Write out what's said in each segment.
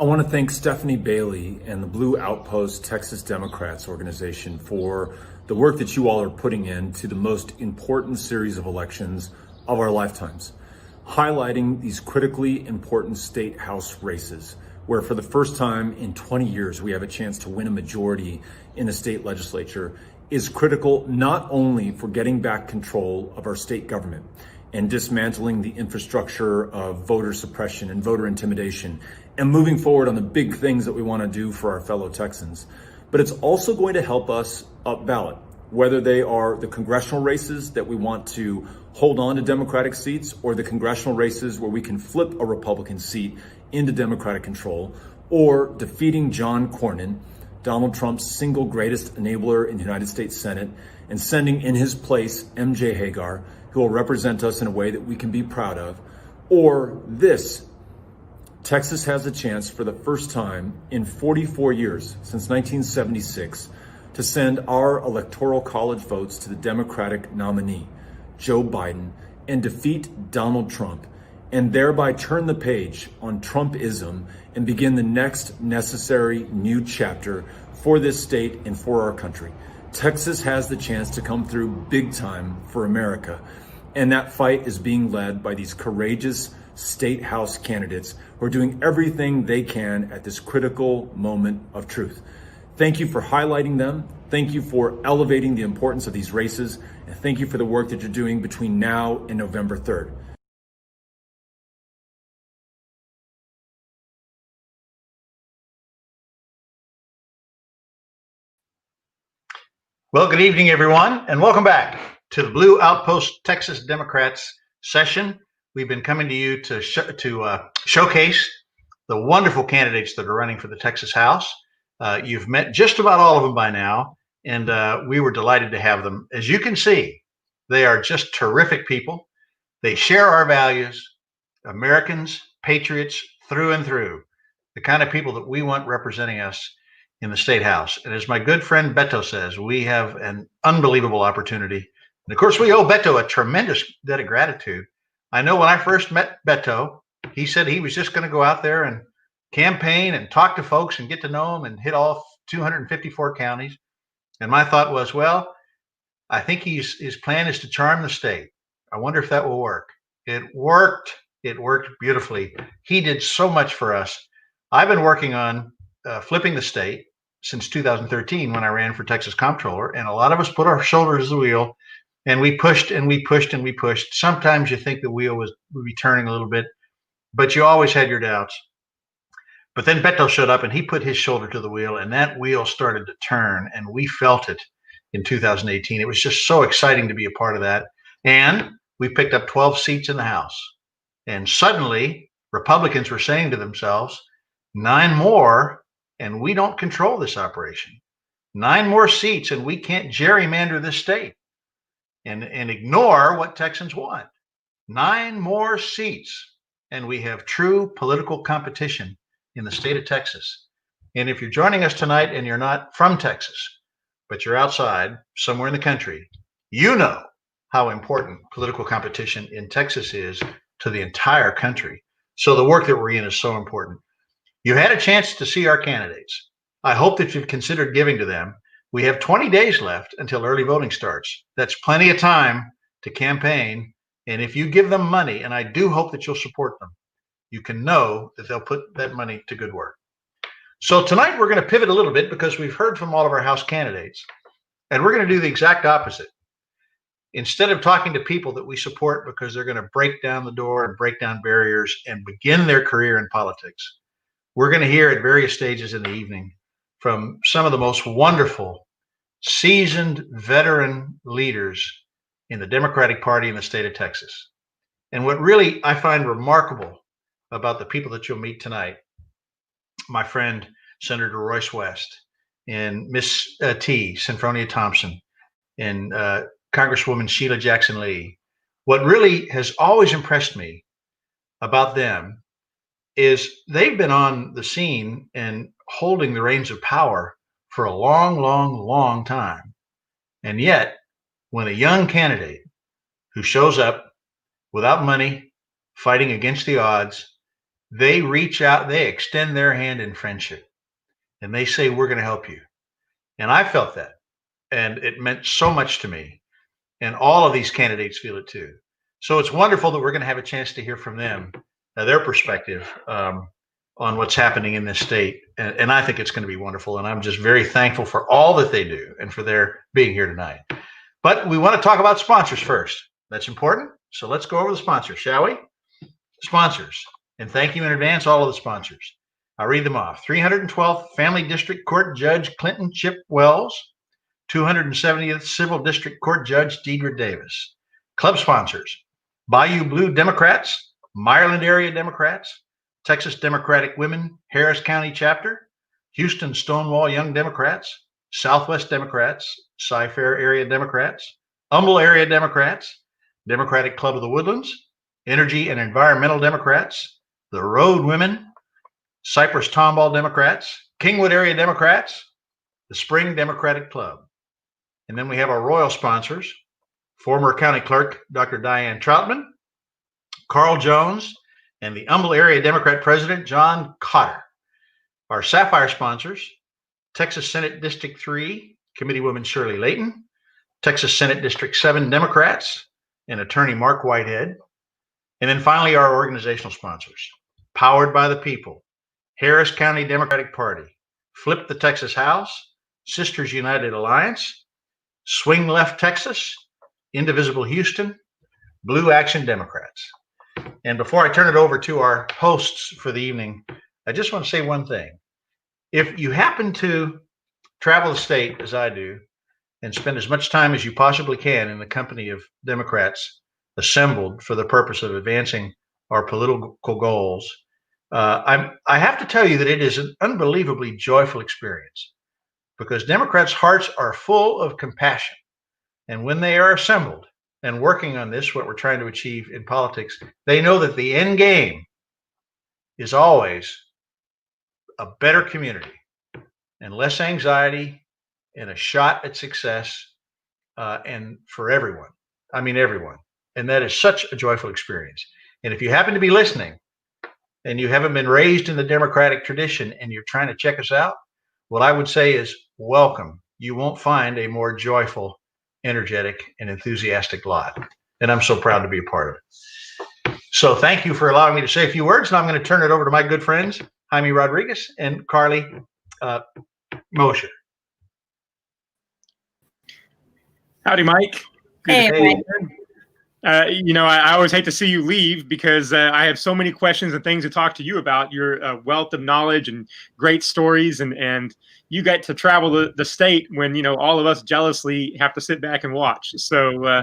I want to thank Stephanie Bailey and the Blue Outpost Texas Democrats organization for the work that you all are putting into the most important series of elections of our lifetimes, highlighting these critically important state house races, where for the first time in 20 years we have a chance to win a majority in the state legislature, is critical not only for getting back control of our state government and dismantling the infrastructure of voter suppression and voter intimidation and moving forward on the big things that we want to do for our fellow Texans. But it's also going to help us up ballot, whether they are the congressional races that we want to hold on to Democratic seats or the congressional races where we can flip a Republican seat into Democratic control, or defeating John Cornyn, Donald Trump's single greatest enabler in the United States Senate, and sending in his place MJ Hagar, who will represent us in a way that we can be proud of. Or this, Texas has a chance for the first time in 44 years, since 1976, to send our electoral college votes to the Democratic nominee, Joe Biden, and defeat Donald Trump, and thereby turn the page on Trumpism and begin the next necessary new chapter for this state and for our country. Texas has the chance to come through big time for America. And that fight is being led by these courageous state house candidates who are doing everything they can at this critical moment of truth. Thank you for highlighting them. Thank you for elevating the importance of these races. And thank you for the work that you're doing between now and November 3rd. Well, good evening, everyone, and welcome back to the Blue Outpost Texas Democrats session. We've been coming to you to showcase the wonderful candidates that are running for the Texas House. You've met just about all of them by now, and we were delighted to have them. As you can see, they are just terrific people. They share our values, Americans, patriots through and through, the kind of people that we want representing us in the State House. And as my good friend Beto says, we have an unbelievable opportunity. And of course, we owe Beto a tremendous debt of gratitude. I know when I first met Beto, he said he was just going to go out there and campaign and talk to folks and get to know them and hit all 254 counties. And my thought was, well, I think his plan is to charm the state. I wonder if that will work. It worked. It worked beautifully. He did so much for us. I've been working on flipping the state since 2013 when I ran for Texas Comptroller, and a lot of us put our shoulders to the wheel, and we pushed and we pushed and we pushed. Sometimes you think the wheel would be turning a little bit, but you always had your doubts. But then Beto showed up and he put his shoulder to the wheel, and that wheel started to turn, and we felt it in 2018. It was just so exciting to be a part of that. And we picked up 12 seats in the House. And suddenly Republicans were saying to themselves, 9 more, and we don't control this operation. 9 more seats, and we can't gerrymander this state and ignore what Texans want. 9 more seats, and we have true political competition in the state of Texas. And if you're joining us tonight and you're not from Texas, but you're outside somewhere in the country, you know how important political competition in Texas is to the entire country. So the work that we're in is so important. You had a chance to see our candidates. I hope that you've considered giving to them. We have 20 days left until early voting starts. That's plenty of time to campaign. And if you give them money, and I do hope that you'll support them, you can know that they'll put that money to good work. So tonight we're going to pivot a little bit because we've heard from all of our House candidates, and we're going to do the exact opposite. Instead of talking to people that we support because they're going to break down the door and break down barriers and begin their career in politics, we're going to hear at various stages in the evening from some of the most wonderful, seasoned veteran leaders in the Democratic Party in the state of Texas. And what really I find remarkable about the people that you'll meet tonight, my friend Senator Royce West and Miss T, Sinfronia Thompson, and Congresswoman Sheila Jackson Lee, what really has always impressed me about them is they've been on the scene and holding the reins of power for a long, long, long time. And yet, when a young candidate who shows up without money, fighting against the odds, they reach out, they extend their hand in friendship, and they say, we're going to help you. And I felt that, and it meant so much to me. And all of these candidates feel it too. So it's wonderful that we're going to have a chance to hear from them, their perspective on what's happening in this state. And I think it's going to be wonderful. And I'm just very thankful for all that they do and for their being here tonight. But we want to talk about sponsors first. That's important. So let's go over the sponsors, shall we? Sponsors. And thank you in advance, all of the sponsors. I'll read them off. 312th Family District Court Judge Clinton Chip Wells. 270th Civil District Court Judge Deidre Davis. Club sponsors: Bayou Blue Democrats, Maryland Area Democrats, Texas Democratic Women, Harris County Chapter, Houston Stonewall Young Democrats, Southwest Democrats, Cy-Fair Area Democrats, Humble Area Democrats, Democratic Club of the Woodlands, Energy and Environmental Democrats, the Road Women, Cypress Tomball Democrats, Kingwood Area Democrats, the Spring Democratic Club. And then we have our royal sponsors: former County Clerk Dr. Diane Troutman, Carl Jones, and the Humble Area Democrat President John Cotter. Our sapphire sponsors: Texas Senate District 3 Committeewoman Shirley Layton, Texas Senate District 7 Democrats, and Attorney Mark Whitehead. And then finally, our organizational sponsors: Powered by the People, Harris County Democratic Party, Flip the Texas House, Sisters United Alliance, Swing Left Texas, Indivisible Houston, Blue Action Democrats. And before I turn it over to our hosts for the evening, I just want to say one thing. If you happen to travel the state as I do and spend as much time as you possibly can in the company of Democrats assembled for the purpose of advancing our political goals, I have to tell you that it is an unbelievably joyful experience, because Democrats' hearts are full of compassion. And when they are assembled and working on this, what we're trying to achieve in politics, they know that the end game is always a better community and less anxiety and a shot at success, and for everyone. I mean, everyone. And that is such a joyful experience. And if you happen to be listening and you haven't been raised in the Democratic tradition and you're trying to check us out, what I would say is welcome. You won't find a more joyful, energetic, and enthusiastic lot. And I'm so proud to be a part of it. So thank you for allowing me to say a few words. Now I'm going to turn it over to my good friends, Jaime Rodriguez and Carly Mosher. Howdy, Mike. Hey, Mike. I always hate to see you leave because I have so many questions and things to talk to you about. Your wealth of knowledge and great stories, and you get to travel the state when, all of us jealously have to sit back and watch. So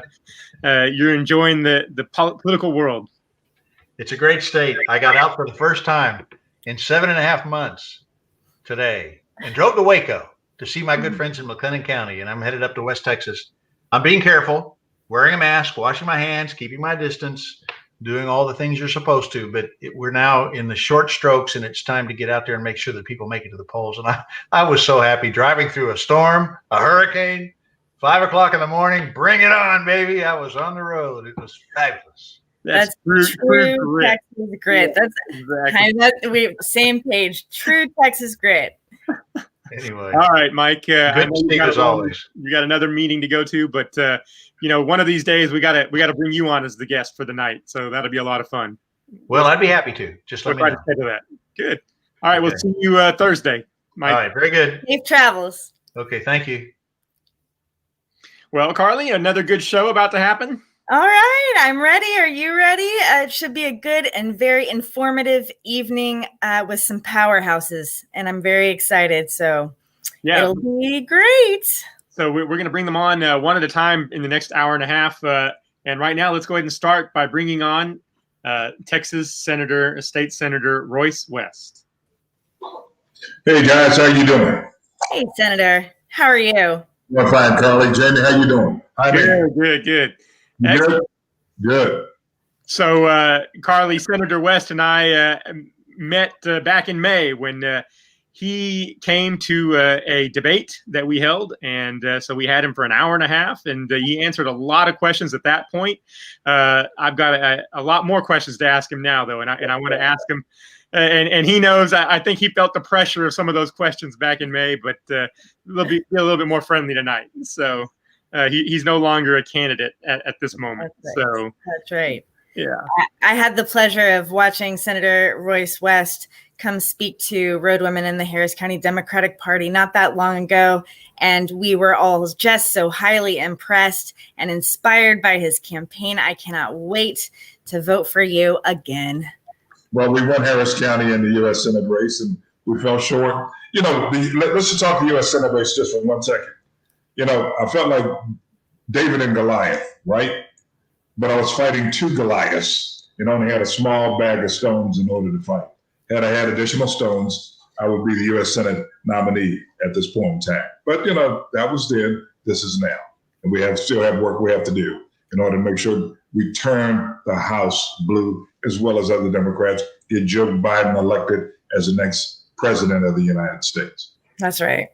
you're enjoying the political world. It's a great state. I got out for the first time in 7.5 months today and drove to Waco to see my good friends in McLennan County, and I'm headed up to West Texas. I'm being careful, wearing a mask, washing my hands, keeping my distance, doing all the things you're supposed to. But we're now in the short strokes, and it's time to get out there and make sure that people make it to the polls. And I was so happy driving through a storm, a hurricane, 5 o'clock in the morning. Bring it on, baby. I was on the road. It was fabulous. That's true Texas grit. That's exactly. We same page. True Texas grit. Anyway, all right, Mike. Good to speak as always. You got another meeting to go to, but one of these days we gotta bring you on as the guest for the night. So that'll be a lot of fun. Well, I'd be happy to. Just let me know. That. Good. All right, We'll see you Thursday, Mike. All right, very good. Safe travels. Okay, thank you. Well, Carly, another good show about to happen. All right, I'm ready. Are you ready? It should be a good and very informative evening with some powerhouses, and I'm very excited. So yeah, it'll be great. So we're going to bring them on one at a time in the next hour and a half. And right now, let's go ahead and start by bringing on Texas State Senator Royce West. Hey guys, how you doing? Hey, Senator. How are you? I'm fine, Carly. Jamie, how you doing? Good. Excellent. Good. So, Carly, Senator West and I met back in May when he came to a debate that we held. And so we had him for an hour and a half, and he answered a lot of questions at that point. I've got a lot more questions to ask him now, though, and I want to ask him, and he knows. I think he felt the pressure of some of those questions back in May, but we'll be a little bit more friendly tonight. So he's no longer a candidate at this moment. That's right. So that's right. Yeah, I had the pleasure of watching Senator Royce West come speak to road women in the Harris County Democratic Party not that long ago. And we were all just so highly impressed and inspired by his campaign. I cannot wait to vote for you again. Well, we won Harris County in the U.S. Senate race, and we fell short. Let's just talk the U.S. Senate race just for 1 second. I felt like David and Goliath, right? But I was fighting two Goliaths and only had a small bag of stones in order to fight. Had I had additional stones, I would be the U.S. Senate nominee at this point in time. But, that was then, this is now. And we still have work we have to do in order to make sure we turn the House blue, as well as other Democrats, get Joe Biden elected as the next president of the United States. That's right.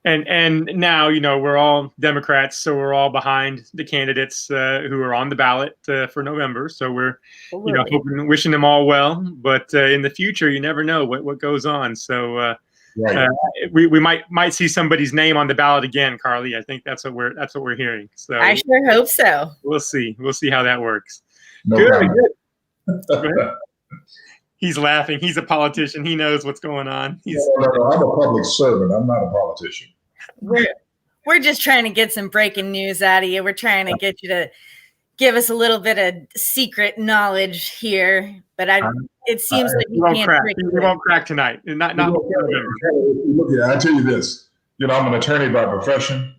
And now, we're all Democrats, so we're all behind the candidates who are on the ballot for November. So we're, hoping, wishing them all well. But in the future, you never know what goes on. So right. We might see somebody's name on the ballot again, Carly. I think that's what we're hearing. So I sure hope so. We'll see. We'll see how that works. No Good. He's laughing. He's a politician. He knows what's going on. No, I'm a public servant. I'm not a politician. We're just trying to get some breaking news out of you. We're trying to get you to give us a little bit of secret knowledge here. But it seems like you can't crack. You won't crack tonight. Not I tell you this. I'm an attorney by profession,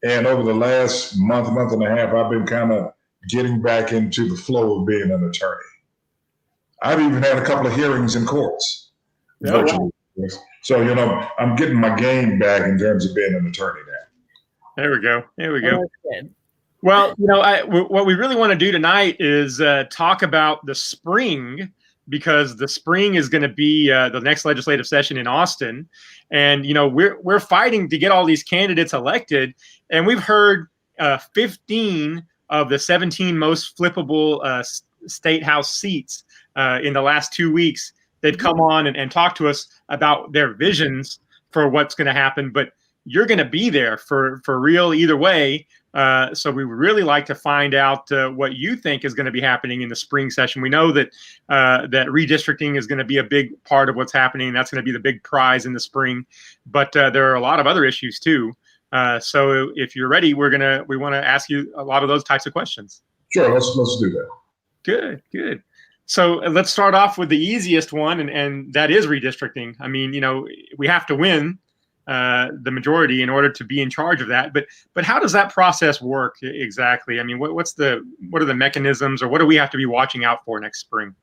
and over the last month and a half, I've been kind of getting back into the flow of being an attorney. I've even had a couple of hearings in courts. Virtually. So, I'm getting my game back in terms of being an attorney now. There we go. Oh, that's good. Well, what we really want to do tonight is talk about the spring, because the spring is going to be the next legislative session in Austin. And, we're fighting to get all these candidates elected. And we've heard 15 of the 17 most flippable state house seats in the last 2 weeks. They've come on and talked to us about their visions for what's going to happen, but you're going to be there for real either way. So we would really like to find out what you think is going to be happening in the spring session. We know that that redistricting is going to be a big part of what's happening. That's going to be the big prize in the spring, but there are a lot of other issues too. So if you're ready, we want to ask you a lot of those types of questions. Sure, let's do that. Good. So let's start off with the easiest one, and that is redistricting. I mean, we have to win the majority in order to be in charge of that. But how does that process work exactly? I mean, what are the mechanisms, or what do we have to be watching out for next spring?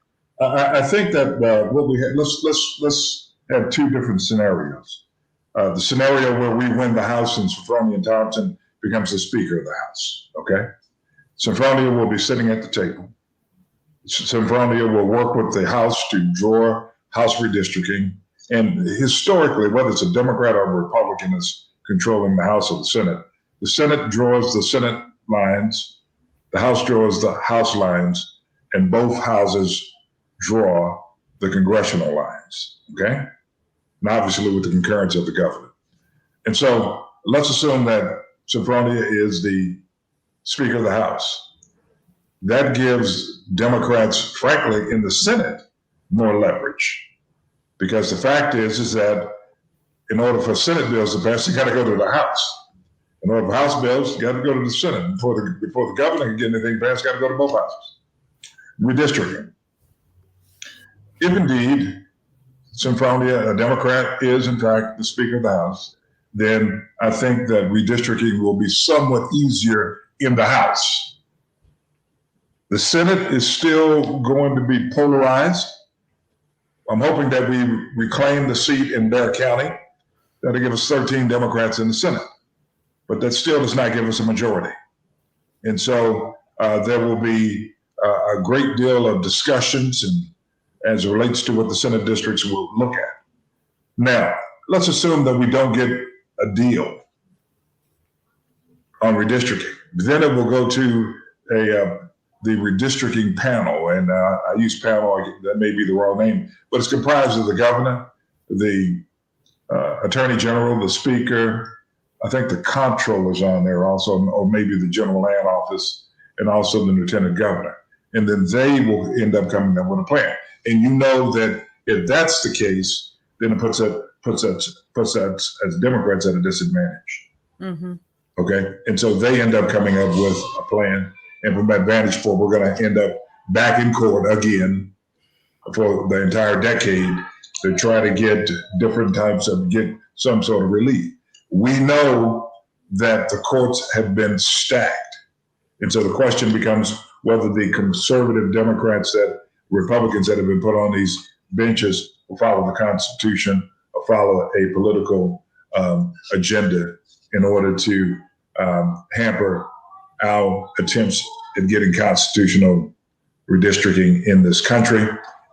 I think that what we have, let's have two different scenarios. The scenario where we win the House and Sophronia and Thompson becomes the Speaker of the House. Okay, Sophronia will be sitting at the table. Sophronia will work with the House to draw House redistricting. And historically, whether it's a Democrat or a Republican is controlling the House or the Senate draws the Senate lines, the House draws the House lines, and both houses draw the congressional lines, okay? And obviously with the concurrence of the governor. And so let's assume that Sophronia is the Speaker of the House. That gives Democrats, frankly, in the Senate, more leverage. Because the fact is that in order for Senate bills to pass, you got to go to the House. In order for House bills, you got to go to the Senate. Before the governor can get anything passed, got to go to both houses. Redistricting. If indeed Sophronia, a Democrat, is in fact the Speaker of the House, then I think that redistricting will be somewhat easier in the House. The Senate is still going to be polarized. I'm hoping that we reclaim the seat in Dare County. That'll give us 13 Democrats in the Senate, but that still does not give us a majority. And so there will be a great deal of discussions and as it relates to what the Senate districts will look at. Now, let's assume that we don't get a deal on redistricting. Then it will go to the redistricting panel, and I use panel, that may be the wrong name, but it's comprised of the governor, the attorney general, the speaker, I think the comptroller's on there also, or maybe the general land office, and also the lieutenant governor. And then they will end up coming up with a plan. And you know that if that's the case, then it puts us as Democrats at a disadvantage. Mm-hmm. Okay, and so they end up coming up with a plan. And from that vantage point, we're going to end up back in court again for the entire decade to try to get get some sort of relief. We know that the courts have been stacked. And so the question becomes whether the conservative Republicans that have been put on these benches will follow the Constitution or follow a political agenda in order to hamper our attempts at getting constitutional redistricting in this country,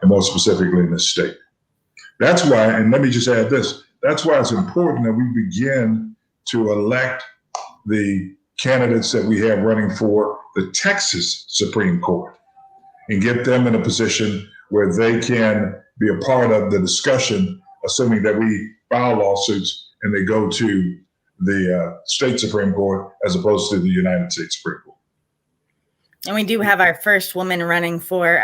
and more specifically in this state. That's why, and let me just add this, that's why it's important that we begin to elect the candidates that we have running for the Texas Supreme Court and get them in a position where they can be a part of the discussion, assuming that we file lawsuits and they go to the state Supreme Court as opposed to the United States Supreme Court. And we do have our first woman running for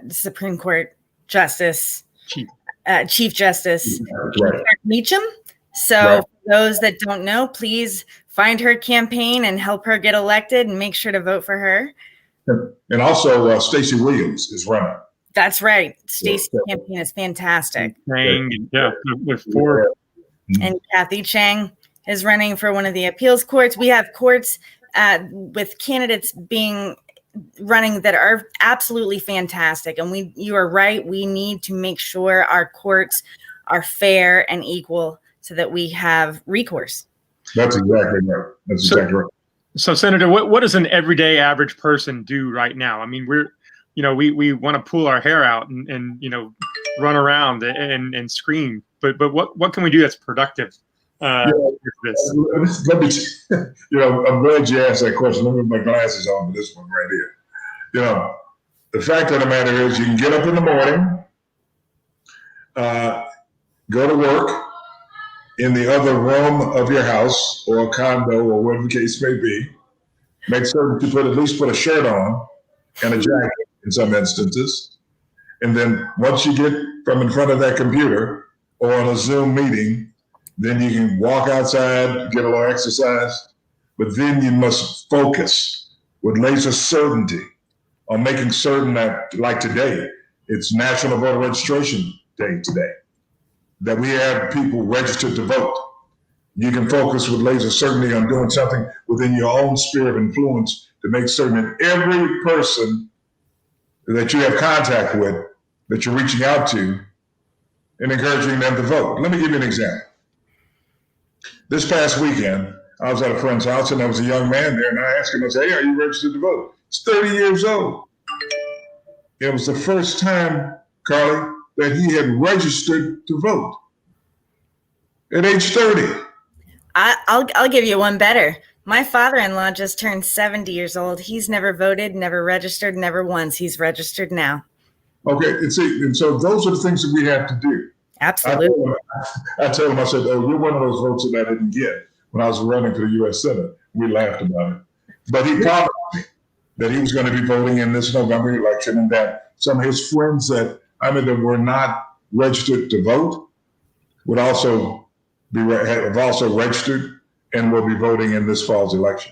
Supreme Court Justice, Chief Justice Meacham. So for those that don't know, please find her campaign and help her get elected, and make sure to vote for her. And also Stacey Williams is running. That's right. Stacey's campaign is fantastic. With four. And Kathy Chang is running for one of the appeals courts. We have courts with candidates running that are absolutely fantastic. And you are right. We need to make sure our courts are fair and equal so that we have recourse. That's exactly right. Exactly right. So Senator, what does an everyday average person do right now? I mean, we want to pull our hair out and run around and scream, but what can we do that's productive? Let me, I'm glad you asked that question. Let me put my glasses on for this one right here. The fact of the matter is, you can get up in the morning, go to work in the other room of your house or a condo or whatever the case may be. Make certain you at least put a shirt on and a jacket in some instances. And then once you get from in front of that computer or on a Zoom meeting, then you can walk outside, get a little exercise, but then you must focus with laser certainty on making certain that, like today, it's National Voter Registration Day today, that we have people registered to vote. You can focus with laser certainty on doing something within your own sphere of influence to make certain that every person that you have contact with, that you're reaching out to, and encouraging them to vote. Let me give you an example. This past weekend, I was at a friend's house and there was a young man there, and I asked him, I said, "Hey, are you registered to vote?" He's 30 years old. It was the first time, Carly, that he had registered to vote at age 30. I'll give you one better. My father-in-law just turned 70 years old. He's never voted, never registered, never once. He's registered now. Okay, and so those are the things that we have to do. Absolutely. I told him, I said, "Oh, you're one of those votes that I didn't get when I was running for the U.S. Senate." We laughed about it. But he promised me that he was going to be voting in this November election, and that some of his friends that were not registered to vote would also have also registered and will be voting in this fall's election.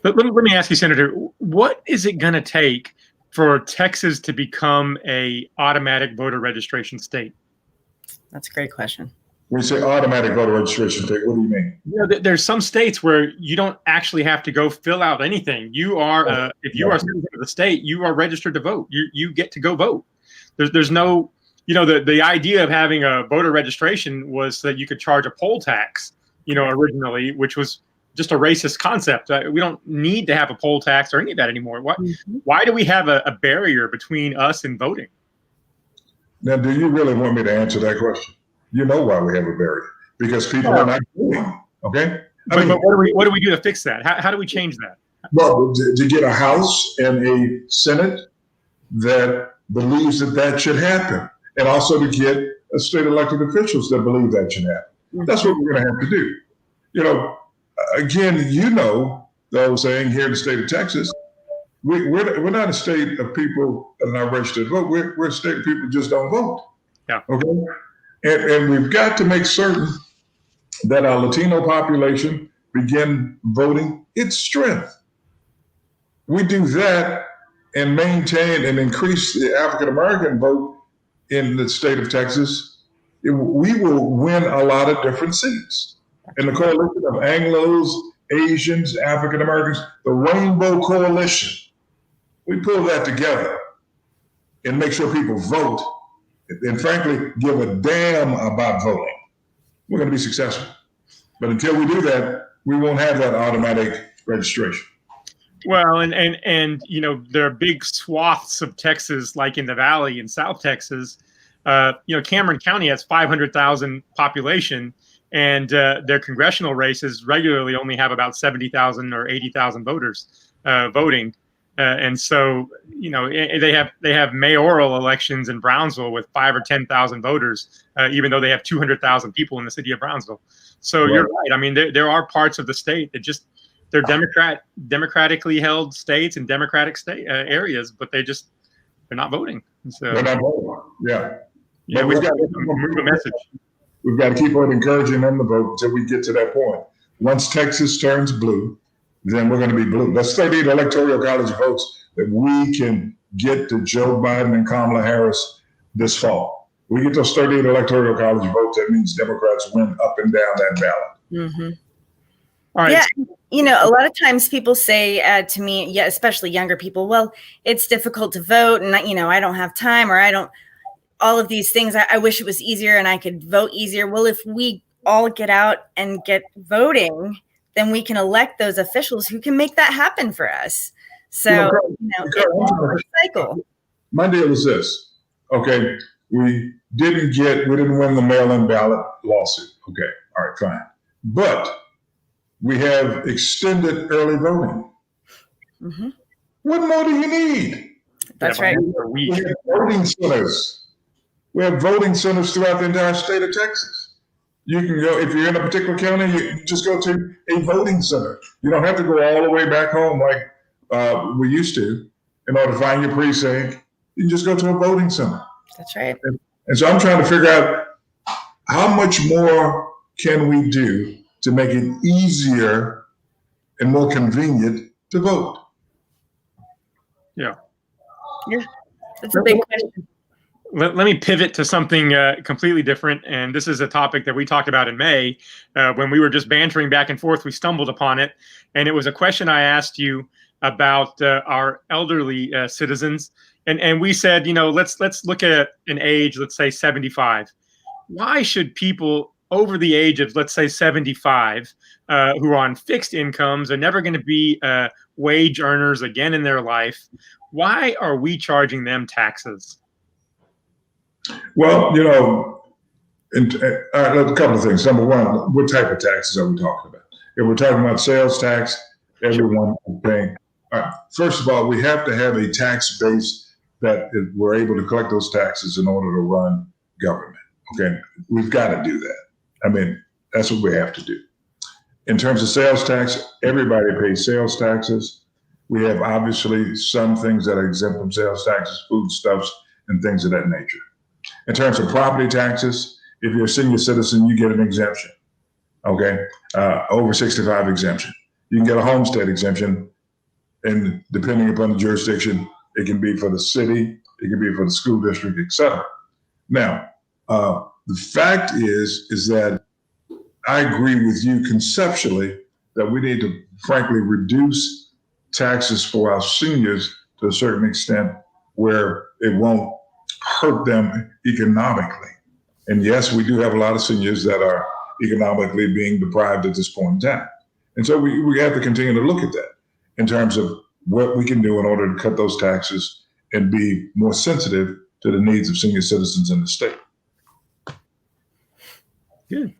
But let me ask you, Senator, what is it going to take for Texas to become a automatic voter registration state? That's a great question. When you say automatic voter registration state, what do you mean? There's some states where you don't actually have to go fill out anything. You are, if you are a citizen of the state, you are registered to vote. You get to go vote. There's no, the idea of having a voter registration was that you could charge a poll tax, originally, which was just a racist concept. We don't need to have a poll tax or any of that anymore. Why do we have a barrier between us and voting? Now, do you really want me to answer that question? You know why we have a barrier. Because people are not voting, okay? But what do we do to fix that? How do we change that? Well, to get a House and a Senate that believes that should happen, and also to get state elected officials that believe that should happen. Mm-hmm. That's what we're going to have to do. You know, again, the old saying here in the state of Texas, we're not a state of people that are not registered to vote. We're a state of people who just don't vote. Yeah. Okay. And we've got to make certain that our Latino population begin voting its strength. We do that and maintain and increase the African American vote in the state of Texas, we will win a lot of different seats. And the coalition of Anglos, Asians, African Americans, the Rainbow Coalition, we pull that together and make sure people vote and frankly give a damn about voting. We're going to be successful. But until we do that, we won't have that automatic registration. Well, and you know, there are big swaths of Texas, like in the Valley in South Texas. You know, Cameron County has 500,000 population, and their congressional races regularly only have about 70,000 or 80,000 voters voting. And so, you know, they have mayoral elections in Brownsville with 5,000 or 10,000 voters, even though they have 200,000 people in the city of Brownsville. So You're right. I mean, there are parts of the state that just they're democratically held states and democratic state areas, but they're not voting. So they're not voting. Yeah. Yeah, we've got to move a message. We've got to keep on encouraging them to vote until we get to that point. Once Texas turns blue, then we're going to be blue. That's 38 electoral college votes that we can get to Joe Biden and Kamala Harris this fall. We get those 38 electoral college votes, that means Democrats win up and down that ballot. Mm-hmm. All right. Yeah, you know, a lot of times people say to me, yeah, especially younger people, well, it's difficult to vote and, you know, I don't have time or I don't, all of these things. I wish it was easier and I could vote easier. Well, if we all get out and get voting, then we can elect those officials who can make that happen for us. So, cycle. My deal is this. Okay, we didn't win the mail-in ballot lawsuit. Okay, all right, fine. But we have extended early voting. Mm-hmm. What more do you need? That's right. We have voting centers. We have voting centers throughout the entire state of Texas. You can go, if you're in a particular county, you just go to a voting center. You don't have to go all the way back home like we used to in order to find your precinct. You can just go to a voting center. That's right. And so I'm trying to figure out how much more can we do to make it easier and more convenient to vote. Yeah. Yeah, that's a big question. Let me pivot to something completely different. And this is a topic that we talked about in May when we were just bantering back and forth. We stumbled upon it. And it was a question I asked you about our elderly citizens. And we said, you know, let's look at an age, let's say 75. Why should people over the age of, let's say, 75 who are on fixed incomes, are never going to be wage earners again in their life, why are we charging them taxes? Well, you know, a couple of things. Number one, what type of taxes are we talking about? If we're talking about sales tax, everyone is paying. All right. First of all, we have to have a tax base that we're able to collect those taxes in order to run government. Okay, we've got to do that. I mean, that's what we have to do. In terms of sales tax, everybody pays sales taxes. We have obviously some things that are exempt from sales taxes, foodstuffs, and things of that nature. In terms of property taxes, if you're a senior citizen, you get an exemption. Okay, over 65 exemption. You can get a homestead exemption, and depending upon the jurisdiction, it can be for the city, it can be for the school district, etc. Now, the fact is that I agree with you conceptually that we need to, frankly, reduce taxes for our seniors to a certain extent where it won't hurt them economically. And yes, we do have a lot of seniors that are economically being deprived at this point in time. And so we have to continue to look at that in terms of what we can do in order to cut those taxes and be more sensitive to the needs of senior citizens in the state. Good.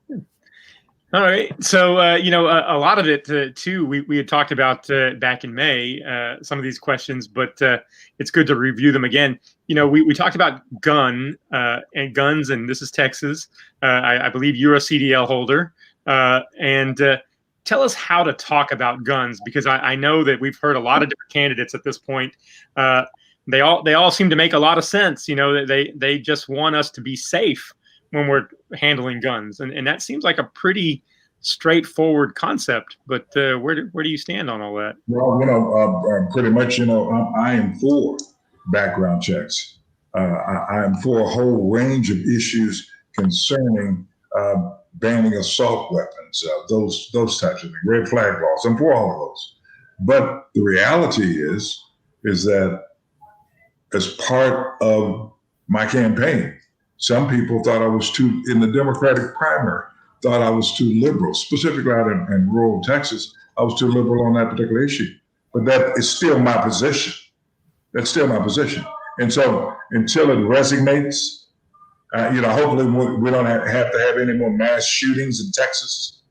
All right. So, a lot of it, too, we had talked about back in May, some of these questions, but it's good to review them again. We talked about guns, and this is Texas. I believe you're a CDL holder. And tell us how to talk about guns, because I know that we've heard a lot of different candidates at this point. They all seem to make a lot of sense. They just want us to be safe when we're handling guns. And that seems like a pretty straightforward concept, but where do you stand on all that? Well, pretty much, I am for background checks. I am for a whole range of issues concerning banning assault weapons, those types of things, red flag laws. I'm for all of those. But the reality is that as part of my campaign, some people thought I was in the Democratic primary, thought I was too liberal, specifically out in rural Texas. I was too liberal on that particular issue. But that is still my position. That's still my position. And so until it resonates, hopefully we don't have to have any more mass shootings in Texas,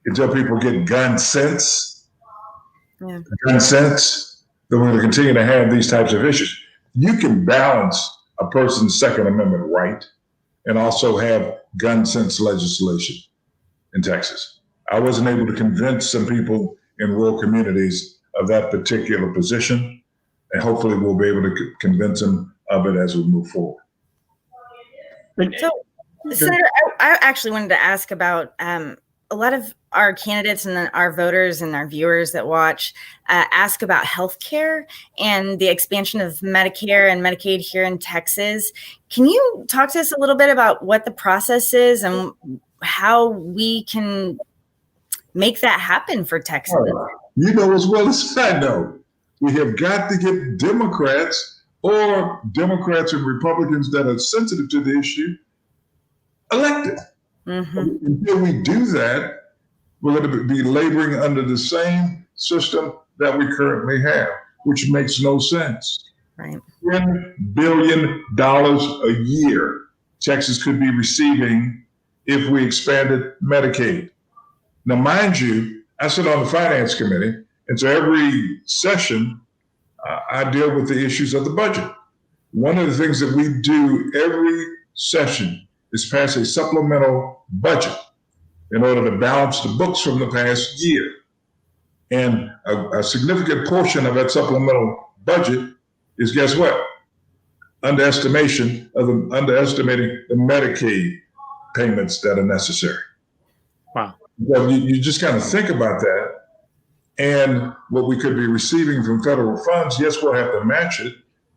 until people get gun sense, then we're going to continue to have these types of issues. You can balance a person's Second Amendment right and also have gun sense legislation in Texas. I wasn't able to convince some people in rural communities of that particular position, and hopefully we'll be able to convince them of it as we move forward. So, Senator, I actually wanted to ask about a lot of our candidates and our voters and our viewers that watch ask about healthcare and the expansion of Medicare and Medicaid here in Texas. Can you talk to us a little bit about what the process is and how we can make that happen for Texas? You know as well as I know, we have got to get Democrats and Republicans that are sensitive to the issue elected. Mm-hmm. Until we do that, we're going to be laboring under the same system that we currently have, which makes no sense. Right. $10 billion a year Texas could be receiving if we expanded Medicaid. Now, mind you, I sit on the Finance Committee, and so every session, I deal with the issues of the budget. One of the things that we do every session is pass a supplemental budget in order to balance the books from the past year. And a significant portion of that supplemental budget is, guess what? Underestimating the Medicaid payments that are necessary. Wow. So you just kind of think about that. And what we could be receiving from federal funds, yes, we'll have to match it.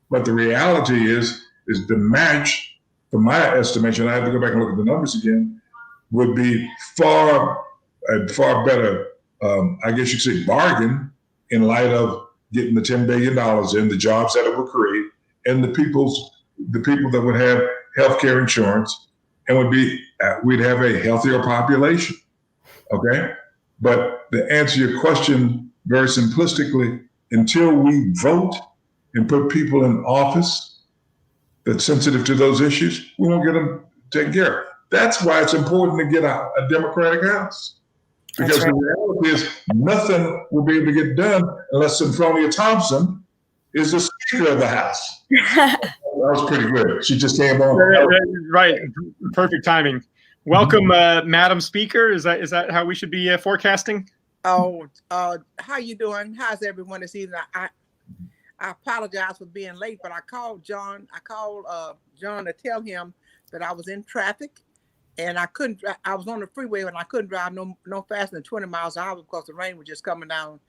But the reality is the match, from my estimation, I have to go back and look at the numbers again, would be far better, I guess you could say, bargain in light of getting the $10 billion in, the jobs that it would create, and the people that would have healthcare insurance, and we'd have a healthier population. Okay? But to answer your question very simplistically, until we vote and put people in office that's sensitive to those issues, we won't get them taken care of. That's why it's important to get a Democratic House. Because the reality is nothing will be able to get done unless Thompson is the Speaker of the House. That was pretty good. She just came on. Right. Perfect timing. Welcome, Madam Speaker. Is that how we should be forecasting? Oh, how you doing? How's everyone this evening? I apologize for being late, but I called John. John to tell him that I was in traffic, and I couldn't. I was on the freeway and I couldn't drive no faster than 20 miles an hour because the rain was just coming down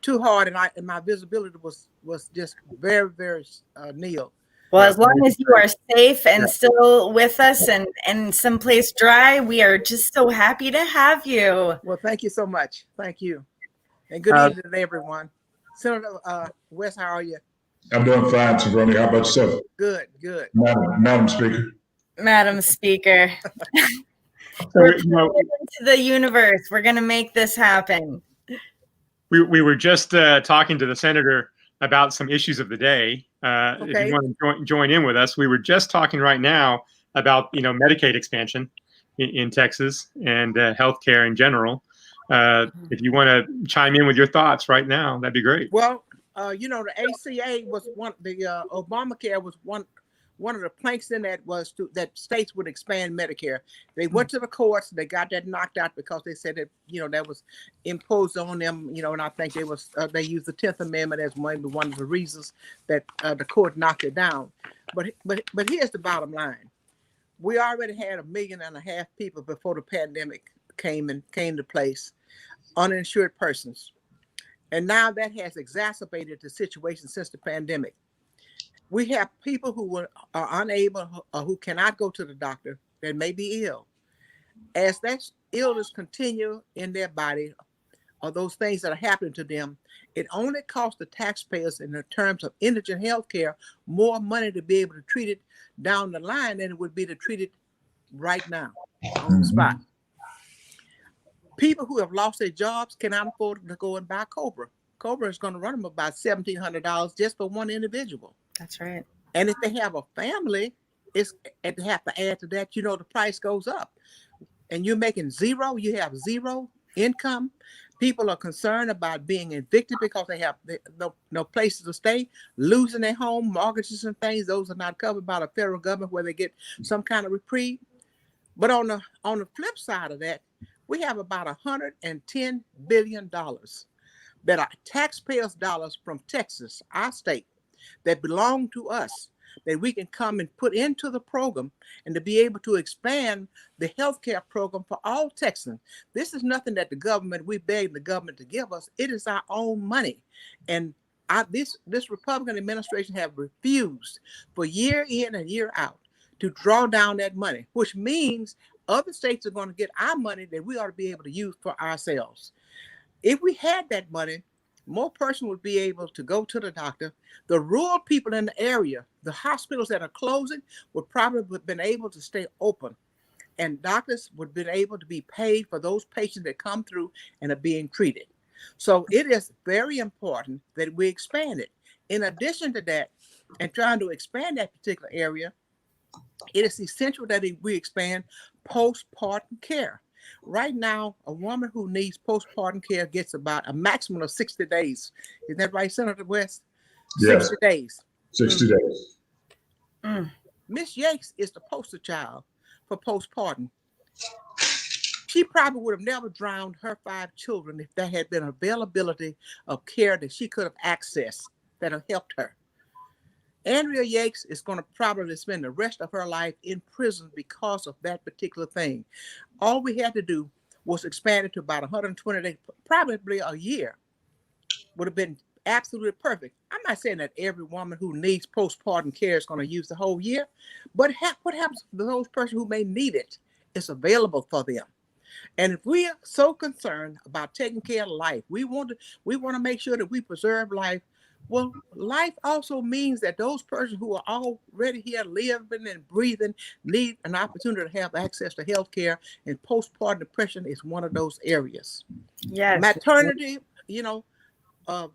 too hard, and my visibility was just very, very nil. Well, as long as you are safe and still with us and someplace dry, we are just so happy to have you. Well, thank you so much. Thank you. And good evening to everyone. Senator West, how are you? I'm doing fine, Sabroni. How about yourself? Good. Madam Speaker. Madam Speaker. We're into the universe. We're going to make this happen. We were just talking to the senator about some issues of the day. Okay. If you want to join in with us, we were just talking right now about Medicaid expansion, in Texas and healthcare in general. If you want to chime in with your thoughts right now, that'd be great. Well, the ACA was Obamacare was one of the planks in that was that states would expand Medicare. They went to the courts, they got that knocked out because they said that, that was imposed on them, and I think they used the 10th Amendment as maybe one of the reasons that the court knocked it down. But here's the bottom line. We already had 1.5 million people before the pandemic came to place, uninsured persons. And now that has exacerbated the situation since the pandemic. We have people who are unable or who cannot go to the doctor that may be ill. As that illness continue in their body, or those things that are happening to them, it only costs the taxpayers in the terms of indigent health care more money to be able to treat it down the line than it would be to treat it right now on the spot. People who have lost their jobs cannot afford to go and buy Cobra. Cobra is going to run them about $1,700 just for one individual. That's right. And if they have a family, and they have to add to that, the price goes up. And you're making zero, you have zero income. People are concerned about being evicted because they have no places to stay, losing their home, mortgages and things. Those are not covered by the federal government where they get some kind of reprieve. But on the flip side of that, we have about $110 billion that are taxpayers' dollars from Texas, our state, that belong to us, that we can come and put into the program and to be able to expand the healthcare program for all Texans. This is nothing that we beg the government to give us. It is our own money. And this Republican administration have refused for year in and year out to draw down that money, which means other states are going to get our money that we ought to be able to use for ourselves. If we had that money, more person would be able to go to the doctor. The rural people in the area, the hospitals that are closing, would probably have been able to stay open. And doctors would have been able to be paid for those patients that come through and are being treated. So it is very important that we expand it. In addition to that, and trying to expand that particular area, it is essential that we expand postpartum care. Right now, a woman who needs postpartum care gets about a maximum of 60 days. Isn't that right, Senator West? Yes. 60 days. 60 days. Miss Yates is the poster child for postpartum. She probably would have never drowned her 5 children if there had been availability of care that she could have accessed that have helped her. Andrea Yates is going to probably spend the rest of her life in prison because of that particular thing. All we had to do was expand it to about 120 days, probably a year. Would have been absolutely perfect. I'm not saying that every woman who needs postpartum care is going to use the whole year, but what happens to those persons who may need it? It's available for them. And if we are so concerned about taking care of life, we want to make sure that we preserve life. Well, life also means that those persons who are already here living and breathing need an opportunity to have access to health care, and postpartum depression is one of those areas. Yes. Maternity, the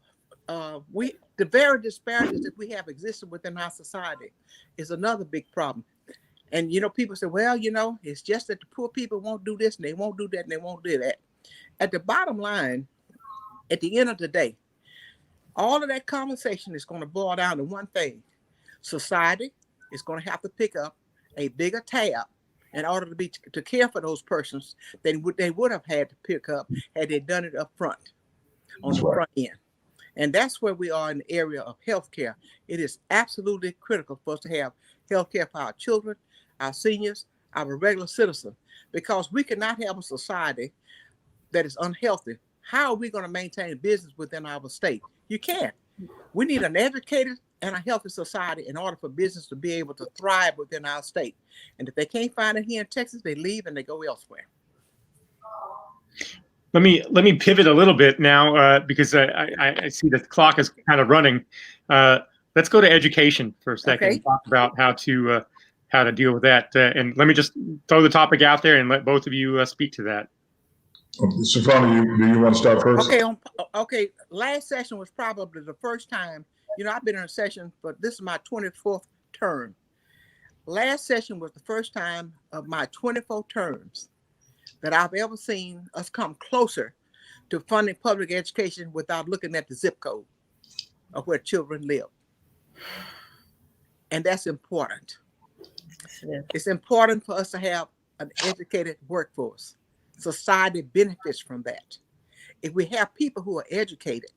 very disparities that we have existed within our society is another big problem. And, people say, well, it's just that the poor people won't do this and they won't do that and they won't do that. At the bottom line, at the end of the day, all of that conversation is going to boil down to one thing. Society is going to have to pick up a bigger tab in order to care for those persons than they would have had to pick up had they done it up front, on the front end. And that's where we are in the area of healthcare. It is absolutely critical for us to have healthcare for our children, our seniors, our regular citizens, because we cannot have a society that is unhealthy. How are we going to maintain business within our state? You can't. We need an educated and a healthy society in order for business to be able to thrive within our state. And if they can't find it here in Texas, they leave and they go elsewhere. Let me pivot a little bit now because I see the clock is kind of running. Let's go to education for a second and talk about how to deal with that. And let me just throw the topic out there and let both of you speak to that. Safrona, do you want to start first? Okay. Last session was probably the first time, I've been in a session, but this is my 24th term. last session was the first time of my 24 terms that I've ever seen us come closer to funding public education without looking at the zip code of where children live. And that's important. It's important for us to have an educated workforce. Society benefits from that. If we have people who are educated,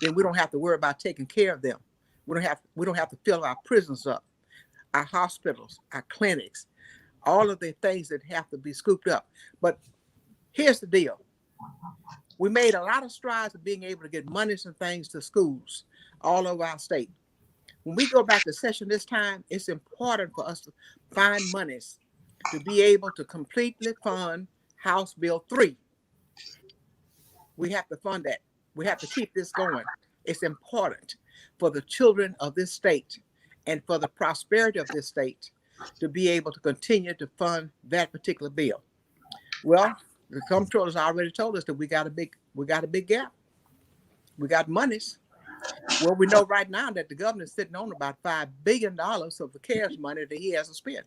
then we don't have to worry about taking care of them. We don't have to fill our prisons up, our hospitals, our clinics, all of the things that have to be scooped up. But here's the deal. We made a lot of strides in being able to get monies and things to schools all over our state. When we go back to session this time, it's important for us to find monies to be able to completely fund House Bill 3. We have to fund that. We have to keep this going. It's important for the children of this state and for the prosperity of this state to be able to continue to fund that particular bill. Well, the comptroller's already told us that we got a big gap. We got monies. Well, we know right now that the governor's sitting on about $5 billion of the CARES money that he hasn't spent.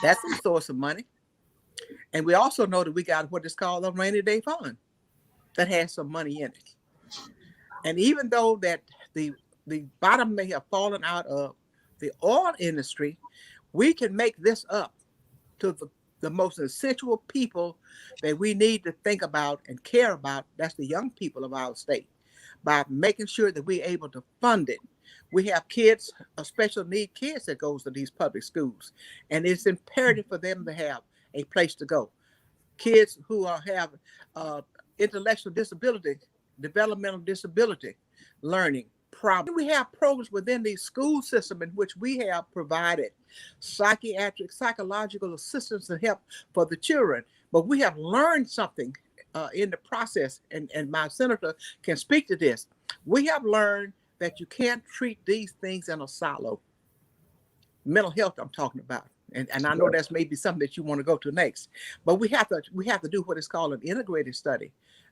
That's a source of money. And we also know that we got what is called a rainy day fund that has some money in it. And even though that the bottom may have fallen out of the oil industry, we can make this up to the most essential people that we need to think about and care about. That's the young people of our state, by making sure that we're able to fund it. We have kids, special need kids that goes to these public schools, and it's imperative for them to have a place to go. Kids who have intellectual disability, developmental disability, learning problems. We have programs within the school system in which we have provided psychological assistance and help for the children. But we have learned something in the process, and my senator can speak to this. We have learned that you can't treat these things in a silo. Mental health I'm talking about. And I know that's maybe something that you want to go to next. But we have to do what is called an integrated study,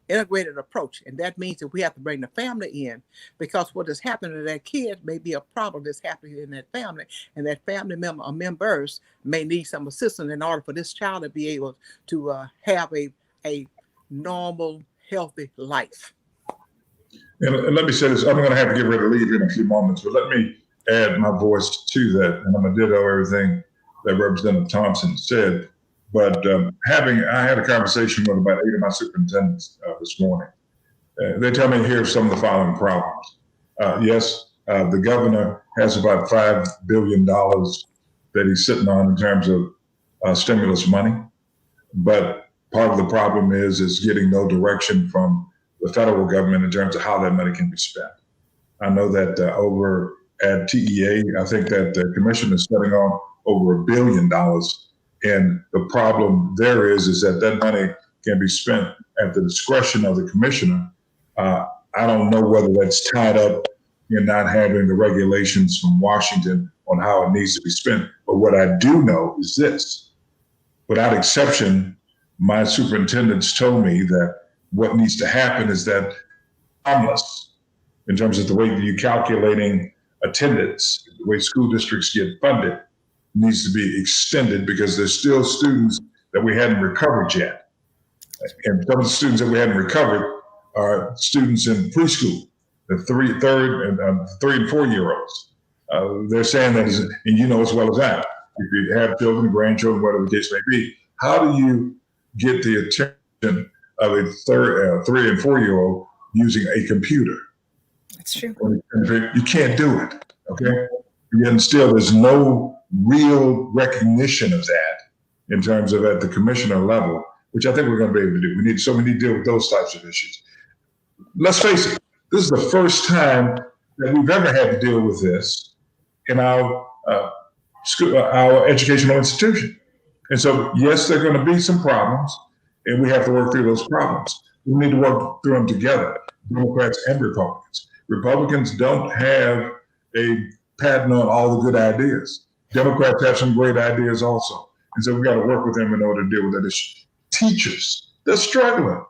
integrated approach. And that means that we have to bring the family in, because what is happening to that kid may be a problem that's happening in that family. And that family member or members may need some assistance in order for this child to be able to have a normal, healthy life. And let me say this, I'm going to have to get ready to leave in a few moments, but let me add my voice to that. And I'm going to ditto everything that Representative Thompson said. But I had a conversation with about 8 of my superintendents this morning. They tell me here some of the following problems. Yes, the governor has about $5 billion that he's sitting on in terms of stimulus money. But part of the problem is getting no direction from the federal government in terms of how that money can be spent. I know that over at TEA, I think that the commission is spending on over $1 billion. And the problem there is that money can be spent at the discretion of the commissioner. I don't know whether that's tied up in not having the regulations from Washington on how it needs to be spent. But what I do know is this: without exception, my superintendents told me that what needs to happen is that harmless in terms of the way that you're calculating attendance, the way school districts get funded, needs to be extended, because there's still students that we hadn't recovered yet. And some of the students that we hadn't recovered are students in preschool, the 3 and 4 year olds. They're saying that, and you know as well as I, if you have children, grandchildren, whatever the case may be, how do you get the attention of a 3 and 4 year old using a computer? That's true. You can't do it, okay? And still, there's no real recognition of that in terms of at the commissioner level, which I think we're going to be able to do. We need to deal with those types of issues. Let's face it, this is the first time that we've ever had to deal with this in our educational institution. And so, yes, there are going to be some problems, and we have to work through those problems. We need to work through them together, Democrats and Republicans. Republicans don't have a patent on all the good ideas. Democrats have some great ideas also. And so we got to work with them in order to deal with that issue. Teachers, they're struggling.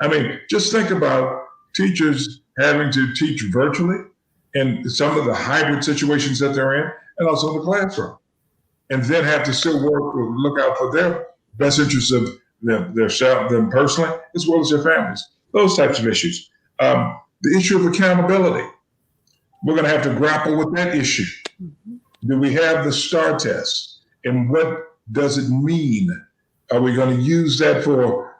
I mean, just think about teachers having to teach virtually in some of the hybrid situations that they're in. and also in the classroom. And then have to still look out for their best interests of them personally, as well as their families. Those types of issues. The issue of accountability. We're going to have to grapple with that issue. Do we have the STAR test? And what does it mean? Are we going to use that for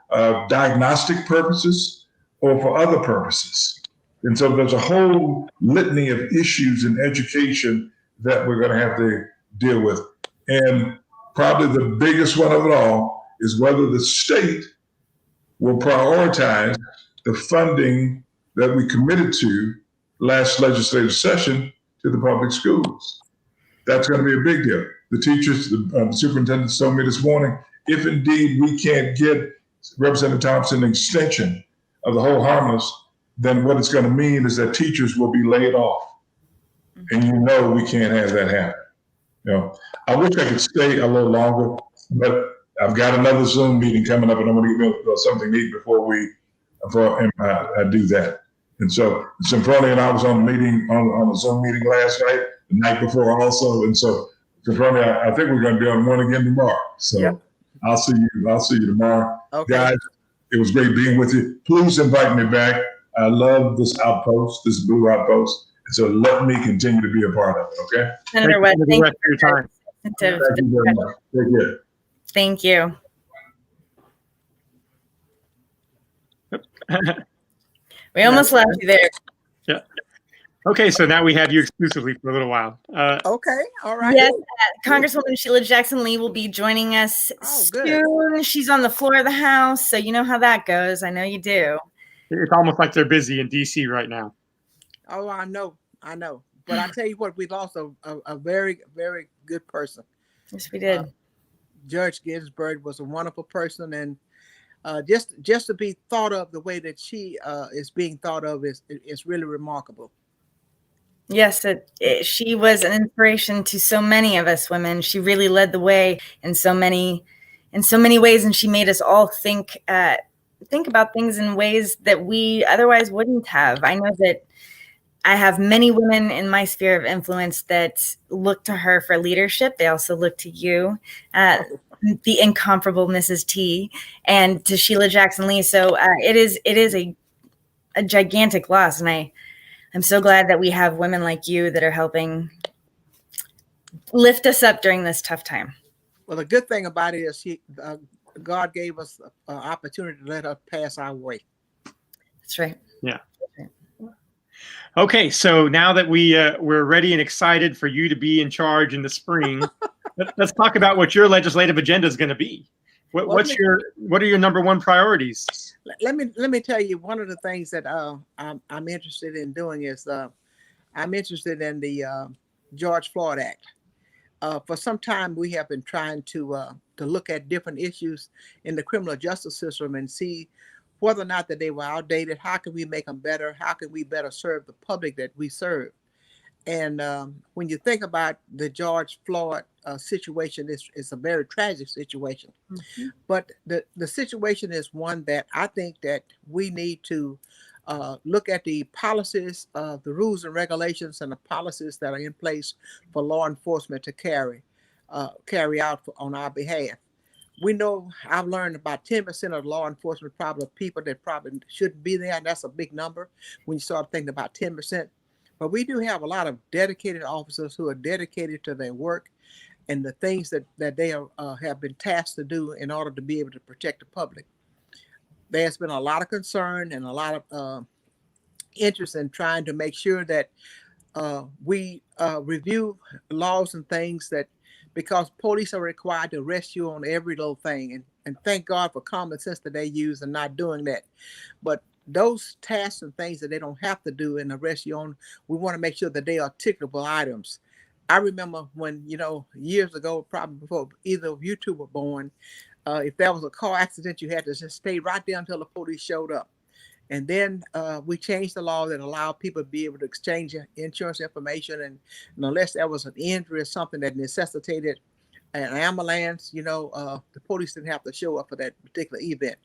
diagnostic purposes or for other purposes? And so there's a whole litany of issues in education that we're going to have to deal with. And probably the biggest one of it all is whether the state will prioritize the funding that we committed to last legislative session to the public schools. That's going to be a big deal. The teachers, the superintendents told me this morning, if indeed we can't get Representative Thompson an extension of the whole harmless, then what it's going to mean is that teachers will be laid off. And you know we can't have that happen. You know, I wish I could stay a little longer, but I've got another Zoom meeting coming up, and I'm going to get something to eat before I do that. And so Semproni and I was on a meeting, on a Zoom meeting last night, the night before also. And so Semproni, I think we're going to be on one again tomorrow. So yep. I'll see you tomorrow. Okay. Guys, it was great being with you. Please invite me back. I love this outpost, this Blue Outpost. And so let me continue to be a part of it, okay? Senator West, thank you for your time. Thank you very much. Take care. Thank you. We almost left you there. Yeah. Okay, so now we have you exclusively for a little while. Okay, all right. Yes, Congresswoman Sheila Jackson Lee will be joining us soon. She's on the floor of the House, so you know how that goes. I know you do. It's almost like they're busy in D.C. right now. Oh, I know. But I tell you what, we lost a very, very good person. Yes, we did. Judge Ginsburg was a wonderful person, and just to be thought of the way that she is being thought of is really remarkable. Yes, she was an inspiration to so many of us women. She really led the way in so many ways, and she made us all think about things in ways that we otherwise wouldn't have. I know that I have many women in my sphere of influence that look to her for leadership. They also look to you, the incomparable Mrs. T, and to Sheila Jackson Lee. So it is a gigantic loss, and I'm so glad that we have women like you that are helping lift us up during this tough time. Well, the good thing about it is God gave us an opportunity to let us pass our way. That's right. Yeah. Okay, so now that we're ready and excited for you to be in charge in the spring, let's talk about what your legislative agenda is going to be. What are your number one priorities? Let me tell you, one of the things that I'm interested in doing is I'm interested in the George Floyd Act. For some time, we have been trying to look at different issues in the criminal justice system and see whether or not that they were outdated. How can we make them better? How can we better serve the public that we serve? And when you think about the George Floyd situation, it's a very tragic situation. Mm-hmm. But the situation is one that I think that we need to look at the policies, the rules and regulations and the policies that are in place for law enforcement to carry out on our behalf. We know I've learned about 10% of law enforcement probably people that probably shouldn't be there, and that's a big number when you start thinking about 10%. But we do have a lot of dedicated officers who are dedicated to their work and the things that they have been tasked to do in order to be able to protect the public. There's been a lot of concern and a lot of interest in trying to make sure that we review laws and things that, because police are required to arrest you on every little thing. And thank God for common sense that they use and not doing that. But those tasks and things that they don't have to do and arrest you on, we want to make sure that they are ticketable items. I remember when, years ago, probably before either of you two were born, if there was a car accident, you had to just stay right there until the police showed up. And then we changed the law that allowed people to be able to exchange insurance information. And unless there was an injury or something that necessitated an ambulance, the police didn't have to show up for that particular event.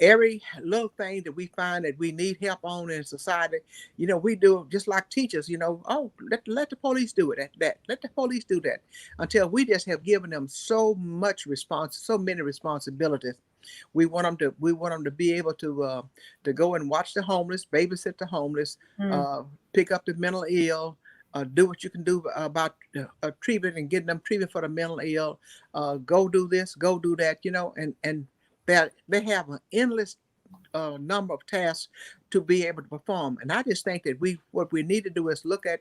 every little thing that we find that we need help on in society, we do just like teachers, oh, let the police do it. Let the police do that, until we just have given them so many responsibilities. We want them to be able to go and watch the homeless, babysit the homeless, pick up the mentally ill, do what you can do about treatment and getting them treatment for the mentally ill. Go do this, go do that, and that they have an endless number of tasks to be able to perform. And I just think that what we need to do is look at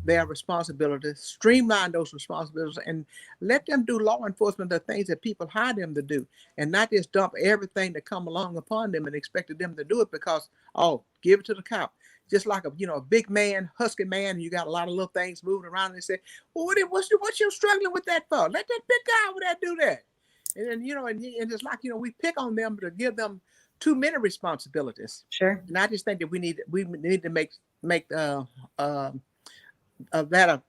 their responsibilities, streamline those responsibilities, and let them do law enforcement, the things that people hire them to do, and not just dump everything that come along upon them and expect them to do it because, oh, give it to the cop. Just like a big man, husky man, and you got a lot of little things moving around, and they say, well, what you struggling with that for? Let that big guy over there do that. And then, and it's like, we pick on them to give them too many responsibilities. Sure. And I just think that we need to make that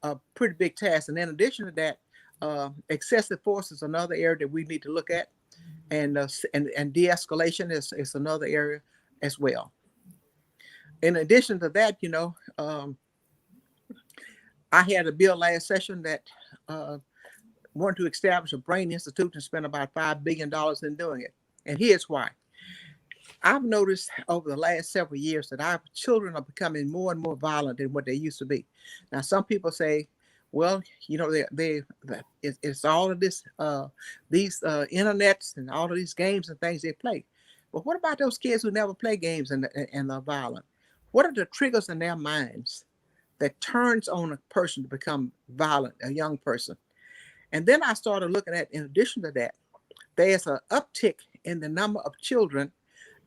a pretty big task. And in addition to that, excessive force is another area that we need to look at, and de-escalation is another area as well. In addition to that, I had a bill last session that wanted to establish a brain institute and spend about $5 billion in doing it. And here's why. I've noticed over the last several years that our children are becoming more and more violent than what they used to be. Now, some people say, well, it's all of this, these internets and all of these games and things they play. But what about those kids who never play games and are violent? What are the triggers in their minds that turns on a person to become violent, a young person? And then I started looking at, in addition to that, there's an uptick in the number of children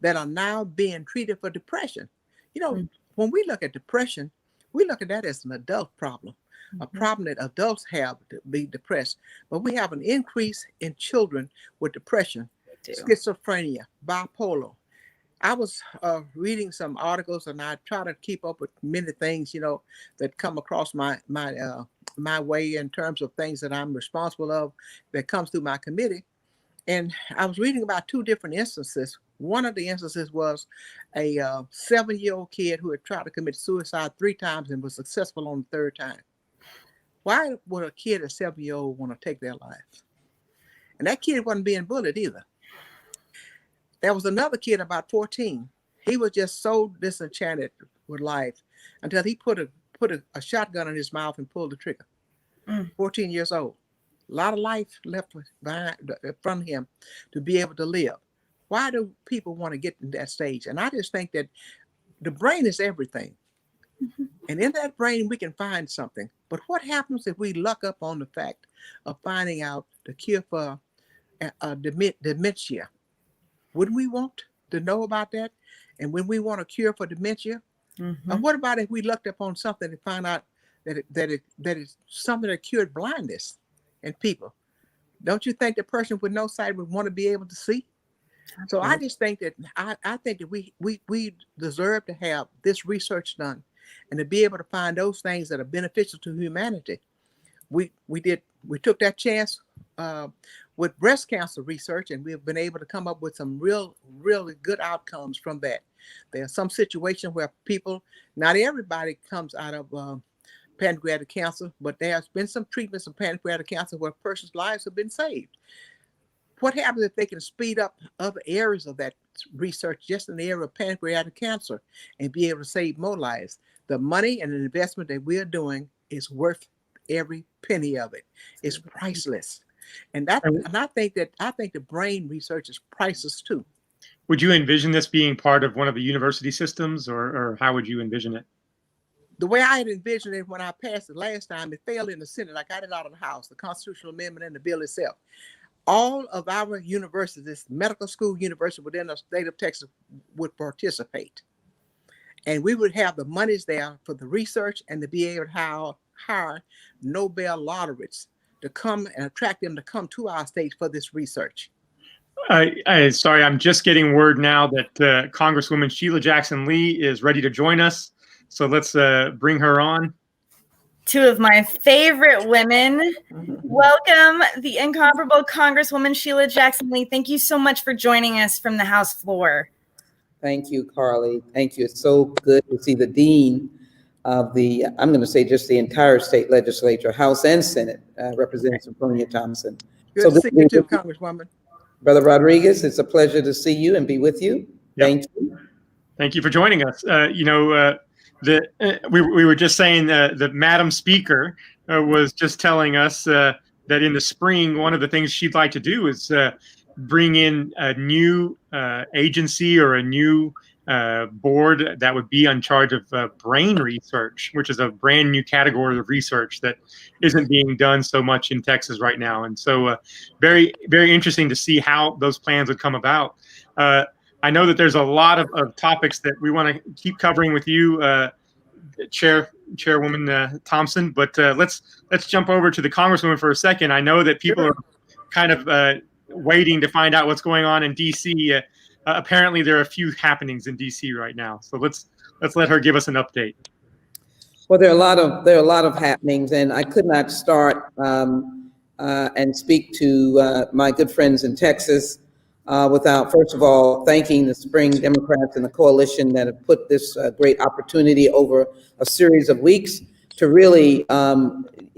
that are now being treated for depression. When we look at depression, we look at that as an adult problem, a problem that adults have to be depressed. But we have an increase in children with depression, schizophrenia, bipolar. I was reading some articles, and I try to keep up with many things, that come across my way in terms of things that I'm responsible of that comes through my committee. And I was reading about two different instances. One of the instances was a 7-year-old kid who had tried to commit suicide 3 times and was successful on the 3rd time. Why would a kid, a 7-year-old, want to take their life? And that kid wasn't being bullied either. There was another kid about 14. He was just so disenchanted with life until he put a shotgun in his mouth and pulled the trigger. 14 years old. A lot of life left from him to be able to live. Why do people want to get in that stage? And I just think that the brain is everything. And in that brain, we can find something. But what happens if we luck up on the fact of finding out the cure for dementia? Wouldn't we want to know about that? And when we want a cure for dementia, what about if we looked up on something and found out that it's something that cured blindness in people? Don't you think the person with no sight would want to be able to see? So I just think that I think that we deserve to have this research done and to be able to find those things that are beneficial to humanity. We took that chance with breast cancer research, and we've been able to come up with some really good outcomes from that. There are some situations where people, not everybody comes out of pancreatic cancer, but there has been some treatments of pancreatic cancer where person's lives have been saved. What happens if they can speed up other areas of that research just in the area of pancreatic cancer and be able to save more lives? The money and the investment that we're doing is worth every penny of it. It's priceless. And I think the brain research is priceless too. Would you envision this being part of one of the university systems, or how would you envision it? The way I had envisioned it when I passed it last time, it failed in the Senate. I got it out of the House, the constitutional amendment and the bill itself. All of our universities, medical school universities within the state of Texas would participate. And we would have the monies there for the research and to be able to hire Nobel laureates to come and attract them to come to our state for this research. Sorry, I'm just getting word now that Congresswoman Sheila Jackson Lee is ready to join us. So let's bring her on. two of my favorite women. Welcome, the incomparable Congresswoman Sheila Jackson Lee. Thank you so much for joining us from the House floor. Thank you, Carly. Thank you. It's so good to see the dean of the, I'm going to say just the entire state legislature, House and Senate, Representative Sophronia Thompson. Good to see you too, Congresswoman. Brother Rodriguez, it's a pleasure to see you and be with you. Yep. Thank you. Thank you for joining us. We were just saying that Madam Speaker was just telling us that in the spring, one of the things she'd like to do is bring in a new agency or a new board that would be in charge of brain research, which is a brand new category of research that isn't being done so much in Texas right now. And so very, very interesting to see how those plans would come about. I know that there's a lot of topics that we want to keep covering with you, Chairwoman Thompson, but let's jump over to the Congresswoman for a second. I know that people are kind of waiting to find out what's going on in DC. Apparently there are a few happenings in DC right now. So let's let her give us an update. Well, there are a lot of happenings, and I could not start and speak to my good friends in Texas without, first of all, thanking the Spring Democrats and the coalition that have put this great opportunity over a series of weeks to really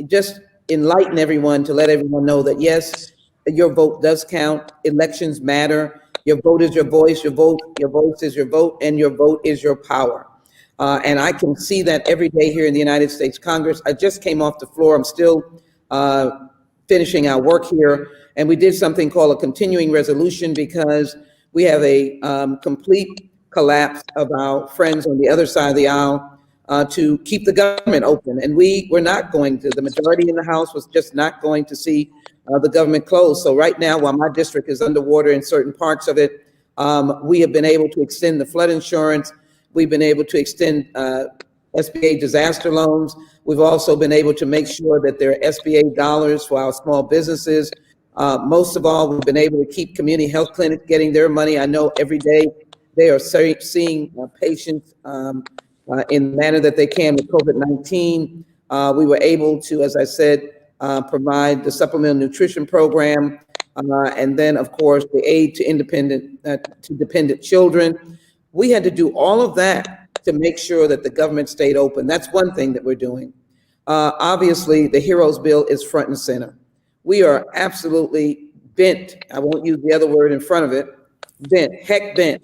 just enlighten everyone, to let everyone know that, yes, your vote does count. Elections matter. Your vote is your voice. Your vote is your vote, and your vote is your power. And I can see that every day here in the United States Congress. I just came off the floor. I'm still finishing our work here. And we did something called a continuing resolution because we have a complete collapse of our friends on the other side of the aisle to keep the government open. And we were not going to, the majority in the House was just not going to see the government closed. So right now, while my district is underwater in certain parts of it, we have been able to extend the flood insurance. We've been able to extend SBA disaster loans. We've also been able to make sure that there are SBA dollars for our small businesses. Most of all, we've been able to keep community health clinics getting their money. I know every day they are seeing patients in the manner that they can with COVID-19. We were able to, as I said, provide the supplemental nutrition program, and then, of course, the aid to dependent children. We had to do all of that to make sure that the government stayed open. That's one thing that we're doing. Obviously, the HEROES bill is front and center. We are absolutely bent, I won't use the other word in front of it, bent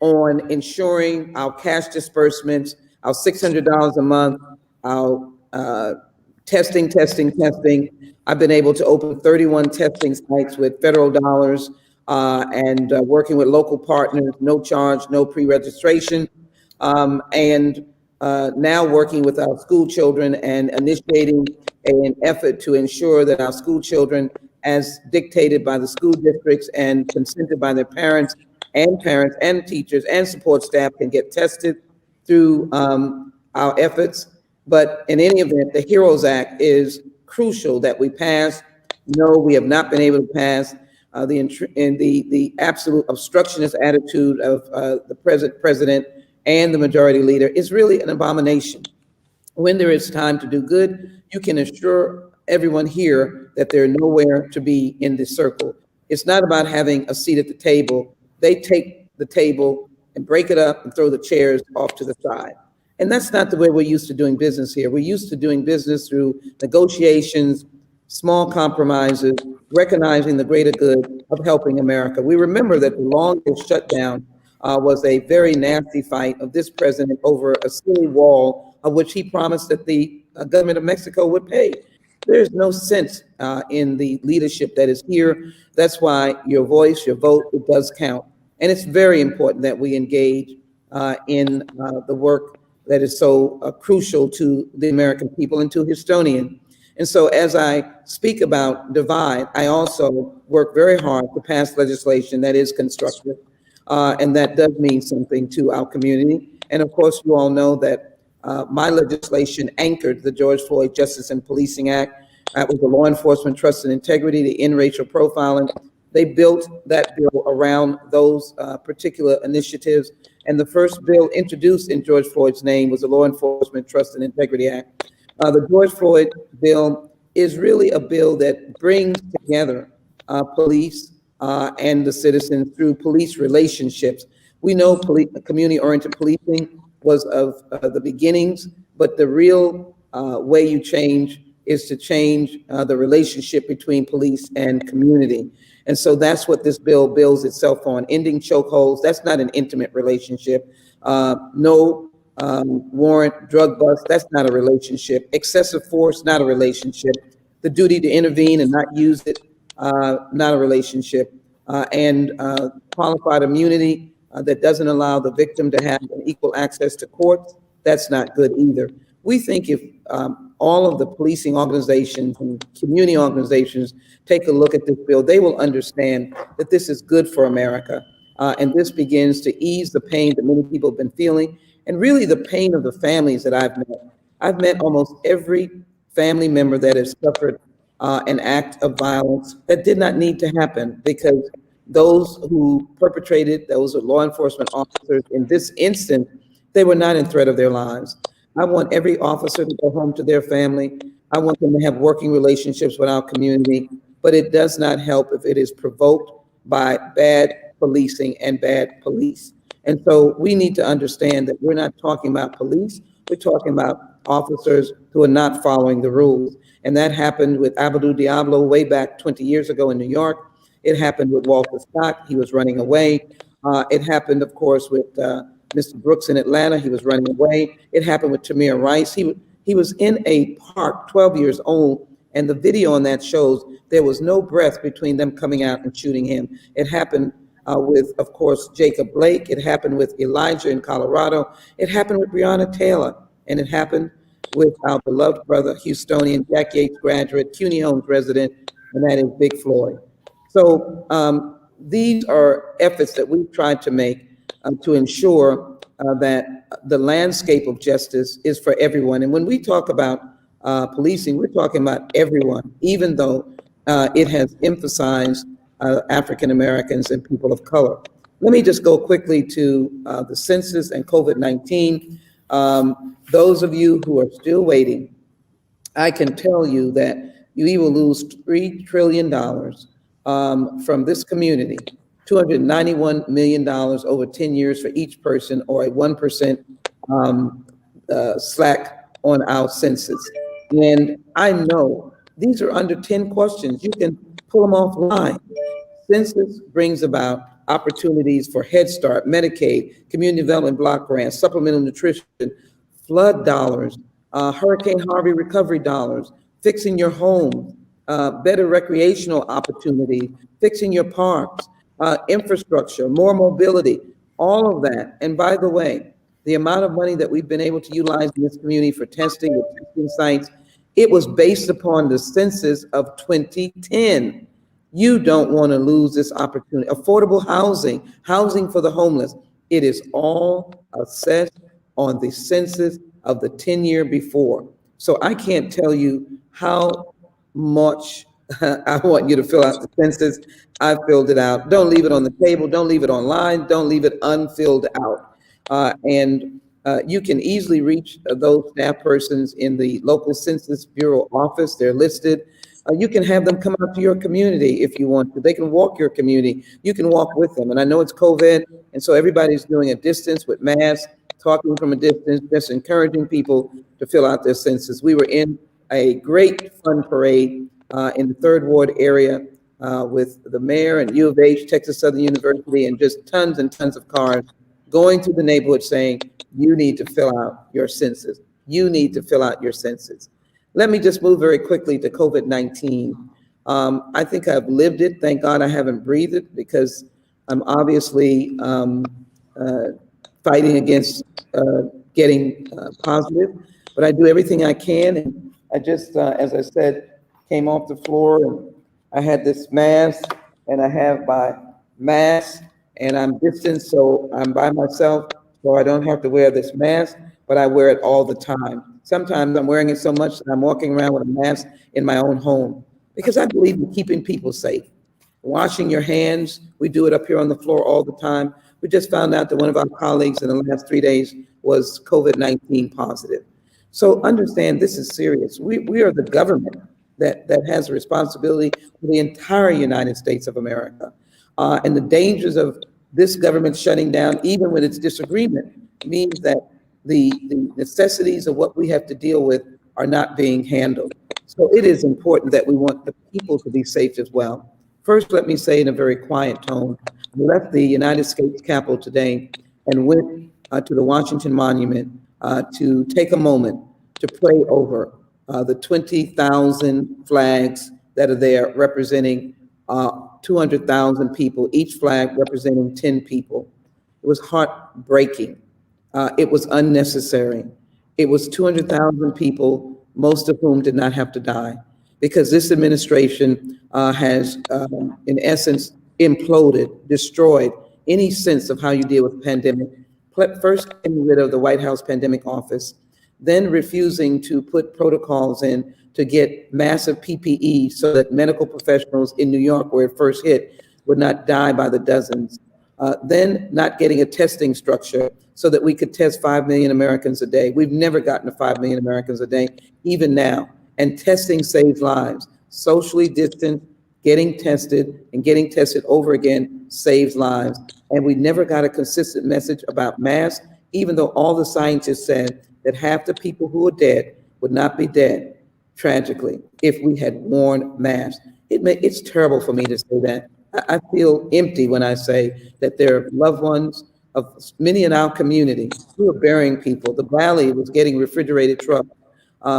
on ensuring our cash disbursements, our $600 a month, our testing. I've been able to open 31 testing sites with federal dollars and working with local partners, no charge, no pre-registration, and now working with our school children and initiating an effort to ensure that our school children, as dictated by the school districts and consented by their parents and teachers and support staff, can get tested through our efforts. But in any event, the HEROES Act is crucial that we pass. No, we have not been able to pass. The absolute obstructionist attitude of the president and the majority leader is really an abomination. When there is time to do good, you can assure everyone here that they're nowhere to be in this circle. It's not about having a seat at the table. They take the table and break it up and throw the chairs off to the side. And that's not the way we're used to doing business here. We're used to doing business through negotiations, small compromises, recognizing the greater good of helping America. We remember that the longest shutdown was a very nasty fight of this president over a silly wall of which he promised that the government of Mexico would pay. There's no sense in the leadership that is here. That's why your voice, your vote, it does count. And it's very important that we engage in the work that is so crucial to the American people and to Houstonian. And so as I speak about divide, I also work very hard to pass legislation that is constructive, and that does mean something to our community. And of course, you all know that my legislation anchored the George Floyd Justice and Policing Act. That was the Law Enforcement Trust and Integrity, the End Racial Profiling. They built that bill around those particular initiatives. And the first bill introduced in George Floyd's name was the Law Enforcement Trust and Integrity Act. The George Floyd bill is really a bill that brings together police and the citizens through police relationships. We know community-oriented policing was of the beginnings, but the real way you change is to change the relationship between police and community. And so that's what this bill builds itself on, ending chokeholds. That's not an intimate relationship. No warrant, drug bust, that's not a relationship. Excessive force, not a relationship. The duty to intervene and not use it, not a relationship. And qualified immunity that doesn't allow the victim to have an equal access to courts, that's not good either. We think if all of the policing organizations and community organizations take a look at this bill, they will understand that this is good for America. And this begins to ease the pain that many people have been feeling, and really the pain of the families that I've met. I've met almost every family member that has suffered an act of violence that did not need to happen, because those who perpetrated, those are law enforcement officers in this instance, they were not in threat of their lives. I want every officer to go home to their family. I want them to have working relationships with our community, but it does not help if it is provoked by bad policing and bad police. And so we need to understand that we're not talking about police, we're talking about officers who are not following the rules. And that happened with Abdou Diablo way back 20 years ago in New York. It happened with Walter Scott, he was running away. It happened, of course, with Mr. Brooks in Atlanta, he was running away. It happened with Tamir Rice. He was in a park, 12 years old, and the video on that shows there was no breath between them coming out and shooting him. It happened with, of course, Jacob Blake. It happened with Elijah in Colorado. It happened with Breonna Taylor, and it happened with our beloved brother, Houstonian, Jack Yates graduate, CUNY Homes resident, and that is Big Floyd. So these are efforts that we've tried to make to ensure that the landscape of justice is for everyone. And when we talk about policing, we're talking about everyone, even though it has emphasized African Americans and people of color. Let me just go quickly to the census and COVID-19. Those of you who are still waiting, I can tell you that you will lose $3 trillion from this community, $291 million over 10 years for each person, or a 1% slack on our census. And I know these are under 10 questions. You can pull them offline. Census brings about opportunities for Head Start, Medicaid, community development block grants, supplemental nutrition, flood dollars, Hurricane Harvey recovery dollars, fixing your home, better recreational opportunity, fixing your parks, infrastructure, more mobility, all of that. And by the way, the amount of money that we've been able to utilize in this community for testing and testing sites, it was based upon the census of 2010. You don't want to lose this opportunity. Affordable housing, housing for the homeless, it is all assessed on the census of the 10 year before. So I can't tell you how much I want you to fill out the census. I filled it out. Don't leave it on the table. Don't leave it online. Don't leave it unfilled out. And you can easily reach those staff persons in the local Census Bureau office. They're listed. You can have them come out to your community if you want to. They can walk your community. You can walk with them. And I know it's COVID, and so everybody's doing a distance with masks, talking from a distance, just encouraging people to fill out their census. We were in a great fun parade in the Third Ward area with the mayor and U of H, Texas Southern University, and just tons and tons of cars going through the neighborhood saying, you need to fill out your census. You need to fill out your census. Let me just move very quickly to COVID-19. I think I've lived it. Thank God I haven't breathed it, because I'm obviously fighting against getting positive, but I do everything I can. And I just, as I said, came off the floor and I had this mask, and I have my mask, and I'm distanced, so I'm by myself, so I don't have to wear this mask, but I wear it all the time. Sometimes I'm wearing it so much that I'm walking around with a mask in my own home, because I believe in keeping people safe. Washing your hands, we do it up here on the floor all the time. We just found out that one of our colleagues in the last 3 days was COVID-19 positive. So understand this is serious. We are the government that has a responsibility for the entire United States of America. And the dangers of this government shutting down, even with its disagreement, means that the necessities of what we have to deal with are not being handled. So it is important that we want the people to be safe as well. First, let me say in a very quiet tone, I left the United States Capitol today and went to the Washington Monument to take a moment to pray over the 20,000 flags that are there representing 200,000 people, each flag representing 10 people. It was heartbreaking. It was unnecessary. It was 200,000 people, most of whom did not have to die, because this administration has, in essence, imploded, destroyed any sense of how you deal with the pandemic. First getting rid of the White House Pandemic Office, then refusing to put protocols in to get massive PPE so that medical professionals in New York, where it first hit, would not die by the dozens. Then not getting a testing structure so that we could test 5 million Americans a day. We've never gotten to 5 million Americans a day, even now. And testing saves lives. Socially distant, getting tested and getting tested over again saves lives. And we never got a consistent message about masks, even though all the scientists said that half the people who are dead would not be dead, tragically, if we had worn masks. It's terrible for me to say that. I feel empty when I say that there are loved ones of many in our community who are burying people. The Valley was getting refrigerated trucks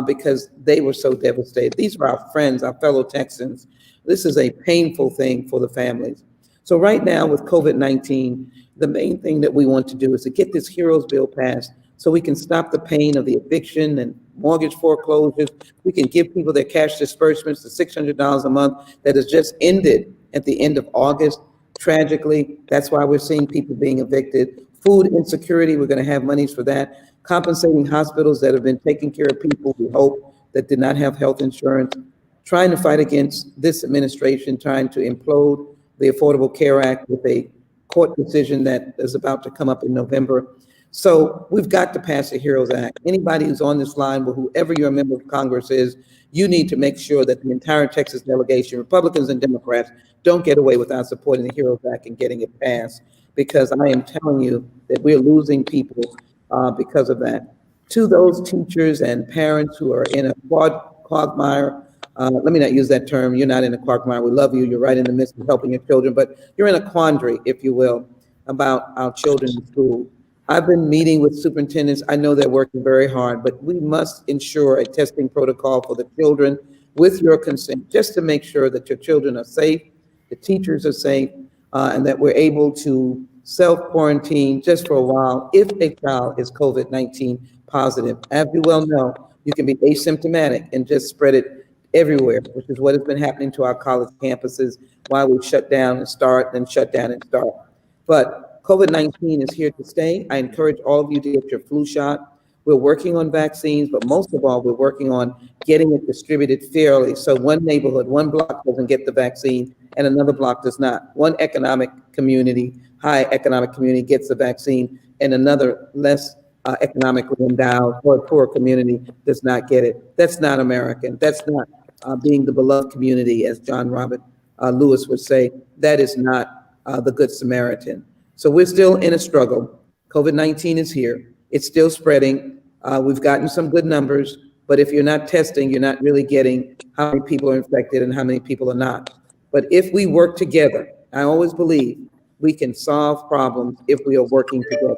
because they were so devastated. These are our friends, our fellow Texans. This is a painful thing for the families. So right now with COVID-19, the main thing that we want to do is to get this HEROES bill passed so we can stop the pain of the eviction and mortgage foreclosures. We can give people their cash disbursements, the $600 a month that has just ended at the end of August. Tragically, that's why we're seeing people being evicted. Food insecurity, we're going to have monies for that. Compensating hospitals that have been taking care of people, we hope, that did not have health insurance. Trying to fight against this administration, trying to implode the Affordable Care Act with a court decision that is about to come up in November. So we've got to pass the HEROES Act. Anybody who's on this line, or whoever your member of Congress is, you need to make sure that the entire Texas delegation, Republicans and Democrats, don't get away without supporting the HEROES Act and getting it passed, because I am telling you that we're losing people because of that. To those teachers and parents who are in a quagmire, let me not use that term, you're not in a quagmire, we love you, you're right in the midst of helping your children, but you're in a quandary, if you will, about our children in school. I've been meeting with superintendents. I know they're working very hard, but we must ensure a testing protocol for the children with your consent, just to make sure that your children are safe, the teachers are safe, and that we're able to self-quarantine just for a while if a child is COVID-19 positive. As you well know, you can be asymptomatic and just spread it everywhere, which is what has been happening to our college campuses while we shut down and start, then shut down and start. But COVID-19 is here to stay. I encourage all of you to get your flu shot. We're working on vaccines, but most of all, we're working on getting it distributed fairly. So one neighborhood, one block doesn't get the vaccine and another block does not. One economic community, high economic community, gets the vaccine and another less economically endowed or poor community does not get it. That's not American. That's not being the beloved community, as John Robert Lewis would say. That is not the Good Samaritan. So we're still in a struggle. COVID-19 is here. It's still spreading. We've gotten some good numbers, but if you're not testing, you're not really getting how many people are infected and how many people are not. But if we work together, I always believe we can solve problems if we are working together.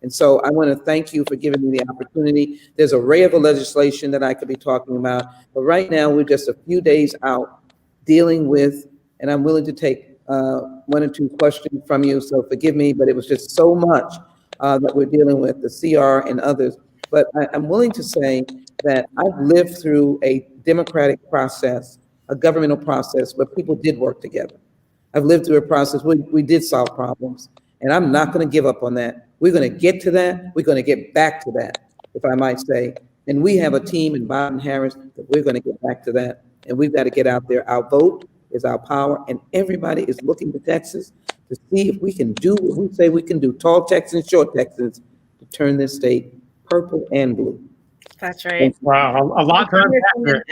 And so I want to thank you for giving me the opportunity. There's an array of legislation that I could be talking about, but right now we're just a few days out dealing with, and I'm willing to take one or two questions from you, so forgive me, but it was just so much that we're dealing with, the CR and others. But I'm willing to say that I've lived through a democratic process, a governmental process where people did work together. I've lived through a process where we did solve problems, and I'm not going to give up on that. We're going to get to that. We're going to get back to that, if I might say. And we have a team in Biden-Harris that we're going to get back to that, and we've got to get out there. Our vote is our power, and everybody is looking to Texas to see if we can do what we say we can do, tall Texans, short Texans, to turn this state purple and blue. That's right. Wow, a lot to unpack there.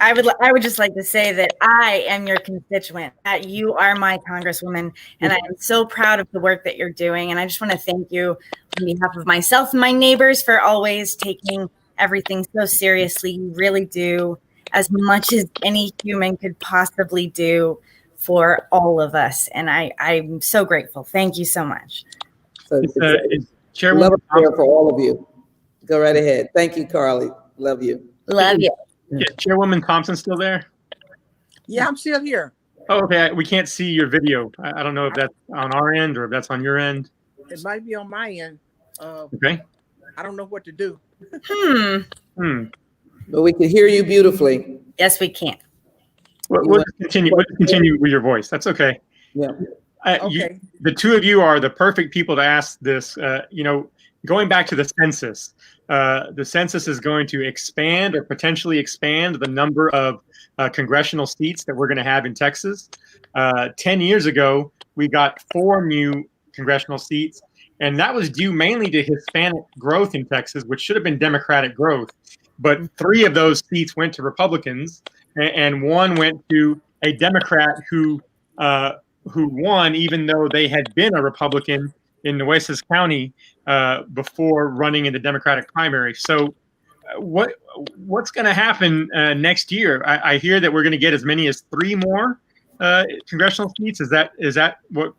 I would just like to say that I am your constituent, that you are my Congresswoman, and I am so proud of the work that you're doing. And I just want to thank you on behalf of myself and my neighbors for always taking everything so seriously. You really do as much as any human could possibly do for all of us. And I'm so grateful. Thank you so much. So Chairwoman love for all of you. Go right ahead. Thank you, Carly. Love you. Love you. Yeah, Chairwoman Thompson still there? Yeah, I'm still here. Oh, okay. We can't see your video. I don't know if that's on our end or if that's on your end. It might be on my end. Okay. I don't know what to do. But we can hear you beautifully. Yes, we can. We'll just continue. We'll continue with your voice. That's okay. Yeah. Okay. The two of you are the perfect people to ask this. Going back to the census is going to expand or potentially expand the number of congressional seats that we're going to have in Texas. 10 years ago, we got 4 new congressional seats, and that was due mainly to Hispanic growth in Texas, which should have been Democratic growth. But 3 of those seats went to Republicans, and 1 went to a Democrat who won, even though they had been a Republican in Nueces County before running in the Democratic primary. So what's going to happen next year? I hear that we're going to get as many as 3 more congressional seats. Is that what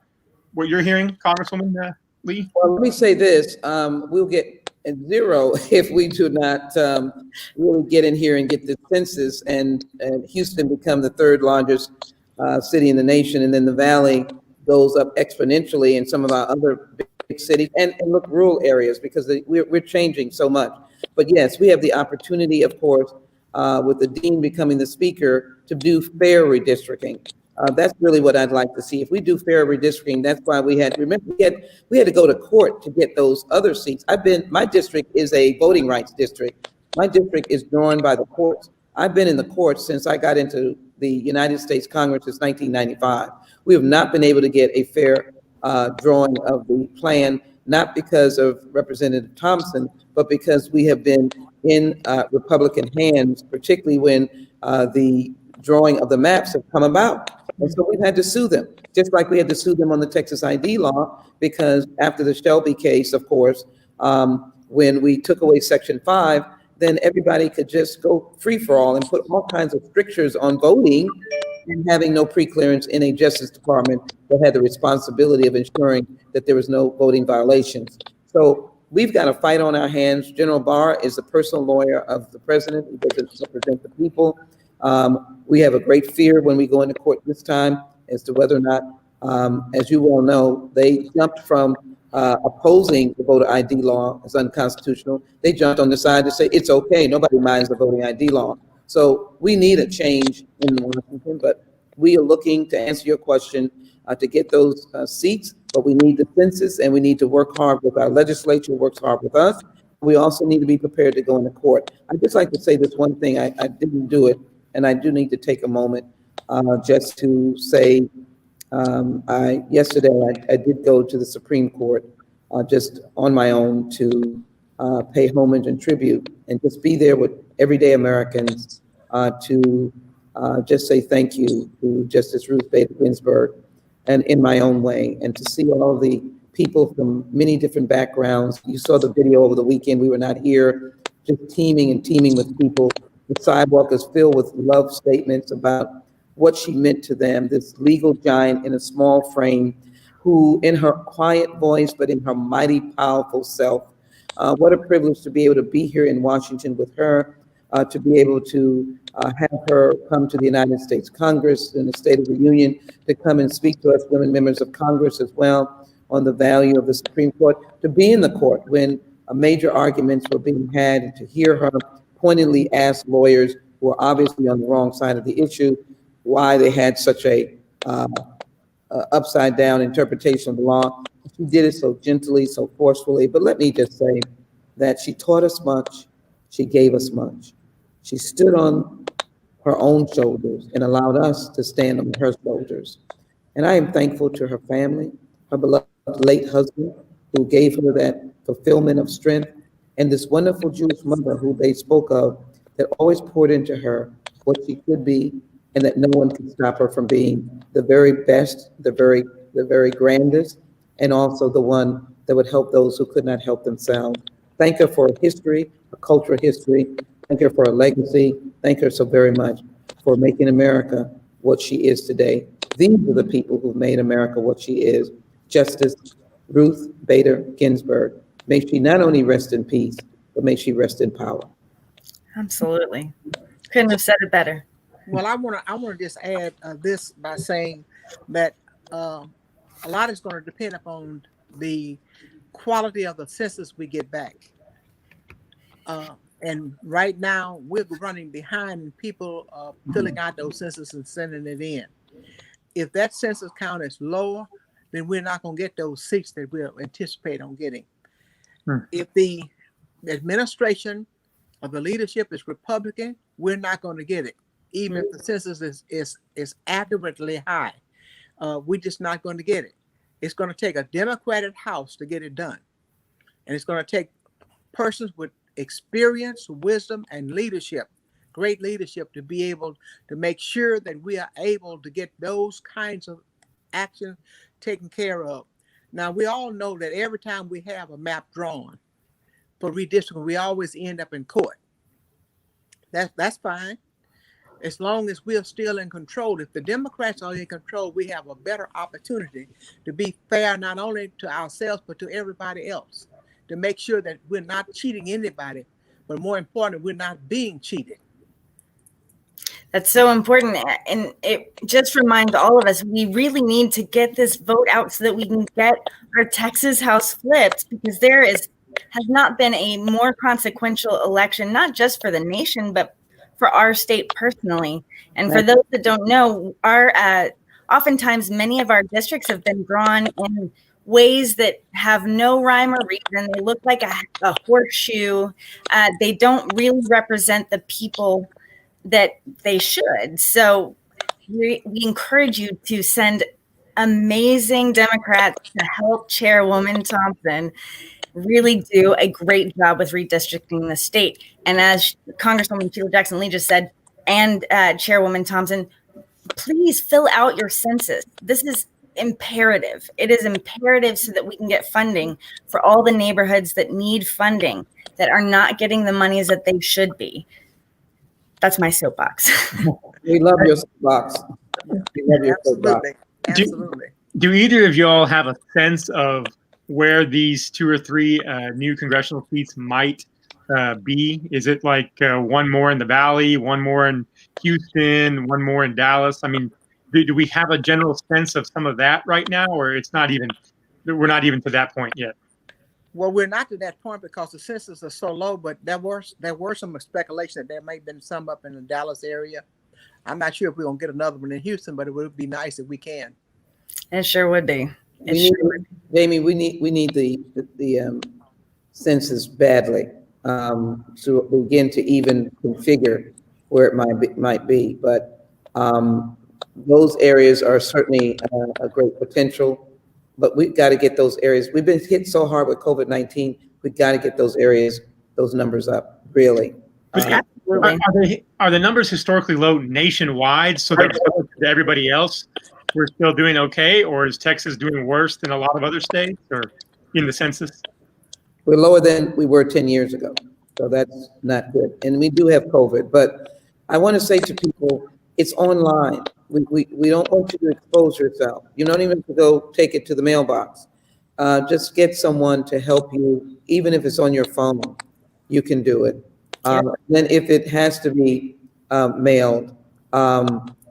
you're hearing, Congresswoman Lee? Well, let me say this. We'll get 0 if we do not really get in here and get the census and Houston become the 3rd largest city in the nation, and then the Valley goes up exponentially in some of our other big cities and look rural areas, because we're changing so much. But yes, we have the opportunity, of course, with the dean becoming the speaker, to do fair redistricting. That's really what I'd like to see. If we do fair redistricting, that's why we had to go to court to get those other seats. My district is a voting rights district. My district is drawn by the courts. I've been in the courts since I got into the United States Congress since 1995. We have not been able to get a fair drawing of the plan, not because of Representative Thompson, but because we have been in Republican hands, particularly when the drawing of the maps have come about. And so we've had to sue them, just like we had to sue them on the Texas ID law, because after the Shelby case, of course, when we took away Section 5, then everybody could just go free for all and put all kinds of strictures on voting and having no pre-clearance in a Justice Department that had the responsibility of ensuring that there was no voting violations. So we've got a fight on our hands. General Barr is the personal lawyer of the president. He doesn't represent the people. We have a great fear when we go into court this time as to whether or not, as you well know, they jumped from opposing the voter ID law as unconstitutional. They jumped on the side to say it's okay, nobody minds the voting ID law. So we need a change in Washington, but we are looking, to answer your question, to get those seats, but we need the census, and we need to work hard with our legislature, works hard with us. We also need to be prepared to go into court. I'd just like to say this one thing. I didn't do it, and I do need to take a moment just to say, yesterday I did go to the Supreme Court just on my own to pay homage and tribute, and just be there with everyday Americans to just say thank you to Justice Ruth Bader Ginsburg, and in my own way, and to see all the people from many different backgrounds. You saw the video over the weekend. We were not here, just teeming with people. The sidewalk is filled with love statements about what she meant to them, this legal giant in a small frame, who in her quiet voice, but in her mighty powerful self, what a privilege to be able to be here in Washington with her, to be able to have her come to the United States Congress in the State of the Union, to come and speak to us women members of Congress as well on the value of the Supreme Court, to be in the court when major arguments were being had, and to hear her pointedly ask lawyers who are obviously on the wrong side of the issue why they had such a upside down interpretation of the law. She did it so gently, so forcefully. But let me just say that she taught us much. She gave us much. She stood on her own shoulders and allowed us to stand on her shoulders. And I am thankful to her family, her beloved late husband, who gave her that fulfillment of strength. And this wonderful Jewish mother who they spoke of that always poured into her what she could be, and that no one could stop her from being the very best, the very grandest, and also the one that would help those who could not help themselves. Thank her for her history, her cultural history. Thank her for her legacy. Thank her so very much for making America what she is today. These are the people who made America what she is. Justice Ruth Bader Ginsburg. May she not only rest in peace, but may she rest in power. Absolutely. Couldn't have said it better. Well, I want to just add this by saying that a lot is going to depend upon the quality of the census we get back. And right now, we're running behind people filling out those census and sending it in. If that census count is lower, then we're not going to get those seats that we anticipate on getting. If the administration or the leadership is Republican, we're not going to get it. Even if the census is accurately high, we're just not going to get it. It's going to take a Democratic House to get it done. And it's going to take persons with experience, wisdom, and leadership, great leadership, to be able to make sure that we are able to get those kinds of actions taken care of. Now, we all know that every time we have a map drawn for redistricting, we always end up in court. That's fine, as long as we're still in control. If the Democrats are in control, we have a better opportunity to be fair, not only to ourselves, but to everybody else, to make sure that we're not cheating anybody, but more important, we're not being cheated. That's so important. And it just reminds all of us, we really need to get this vote out so that we can get our Texas House flipped, because there has not been a more consequential election, not just for the nation, but for our state personally. And for those that don't know, oftentimes many of our districts have been drawn in ways that have no rhyme or reason. They look like a horseshoe. They don't really represent the people that they should. So we encourage you to send amazing Democrats to help Chairwoman Thompson really do a great job with redistricting the state. And as Congresswoman Sheila Jackson Lee just said, and Chairwoman Thompson, please fill out your census. This is imperative. It is imperative so that we can get funding for all the neighborhoods that need funding, that are not getting the monies that they should be. That's my soapbox. We love your soapbox. We love your soapbox. Absolutely. Do either of y'all have a sense of where these 2 or 3 new congressional seats might be? Is it like one more in the Valley, one more in Houston, one more in Dallas? I mean, do we have a general sense of some of that right now, or we're not even to that point yet? Well, we're not to that point because the census is so low, but there were some speculation that there may have been some up in the Dallas area. I'm not sure if we're going to get another one in Houston, but it would be nice if we can. It sure would be. Jamie, we need the census badly to begin to even configure where it might be. But those areas are certainly a great potential. But we've got to get those areas. We've been hit so hard with COVID-19. We've got to get those areas, those numbers up, really. Are the numbers historically low nationwide, so that to everybody else, we're still doing okay, or is Texas doing worse than a lot of other states, or in the census? We're lower than we were 10 years ago, so that's not good. And we do have COVID, but I want to say to people, it's online. We don't want you to expose yourself. You don't even have to go take it to the mailbox. Just get someone to help you, even if it's on your phone. You can do it. Then if it has to be mailed,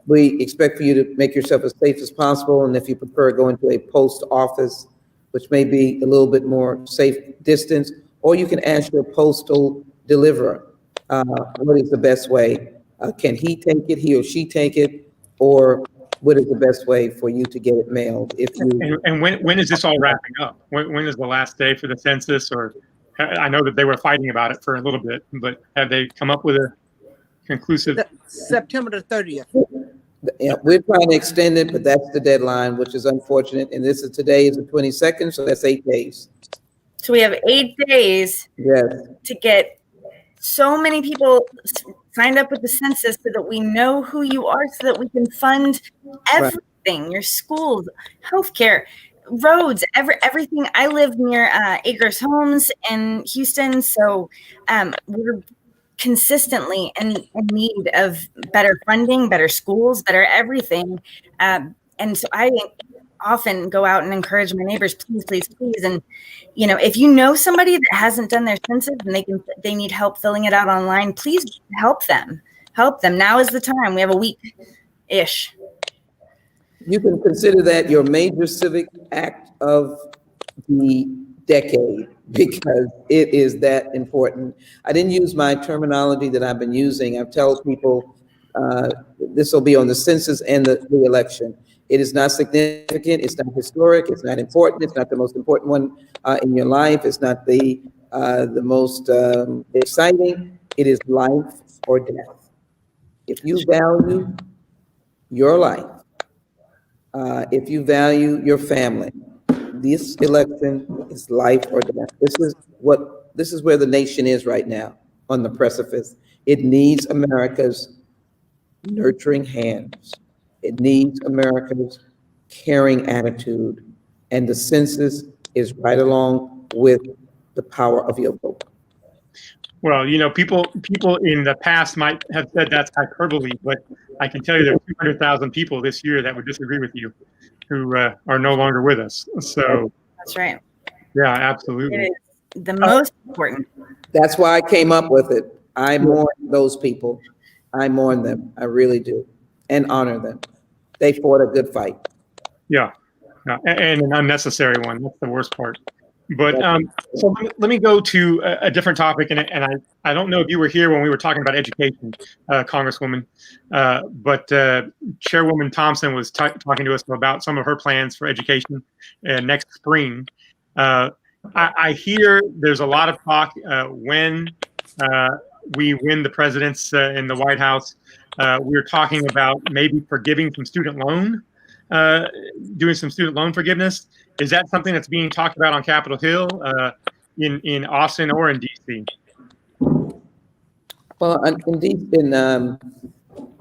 we expect for you to make yourself as safe as possible. And if you prefer, go into a post office, which may be a little bit more safe distance, or you can ask your postal deliverer, what is the best way? Can he take it, he or she take it? Or what is the best way for you to get it mailed? And when is this all wrapping up? When is the last day for the census? Or I know that they were fighting about it for a little bit, but have they come up with a conclusive? September the 30th. Yeah, we're trying to extend it, but that's the deadline, which is unfortunate. And today is the 22nd, so that's 8 days. So we have 8 days to get so many people signed up with the census so that we know who you are, so that we can fund everything, your schools, healthcare, roads, everything. I live near Acres Homes in Houston, so we're consistently in need of better funding, better schools, better everything. And so I often go out and encourage my neighbors, please, please, please. And, you know, if you know somebody that hasn't done their census and they need help filling it out online, please help them. Now is the time. We have a week-ish. You can consider that your major civic act of the decade, because it is that important. I didn't use my terminology that I've been using. I've told people this will be on the census and the election. It is not significant. It's not historic. It's not important. It's not the most important one in your life. It's not the most exciting. It is life or death. If you value your life, if you value your family, this election is life or death. This is where the nation is right now, on the precipice. It needs America's nurturing hands. It needs America's caring attitude, and the census is right along with the power of your vote. Well, you know, people in the past might have said that's hyperbole, but I can tell you there are 200,000 people this year that would disagree with you, who are no longer with us. So that's right. Yeah, absolutely. It is the most important. That's why I came up with it. I mourn those people. I mourn them. I really do, and honor them. They fought a good fight. Yeah, and an unnecessary one. That's the worst part. But so let me go to a different topic, and I don't know if you were here when we were talking about education, Congresswoman, but Chairwoman Thompson was talking to us about some of her plans for education next spring. I hear there's a lot of talk when we win the presidents in the White House. We're talking about maybe forgiving some student loan, doing some student loan forgiveness. Is that something that's being talked about on Capitol Hill, in Austin, or in DC? Well,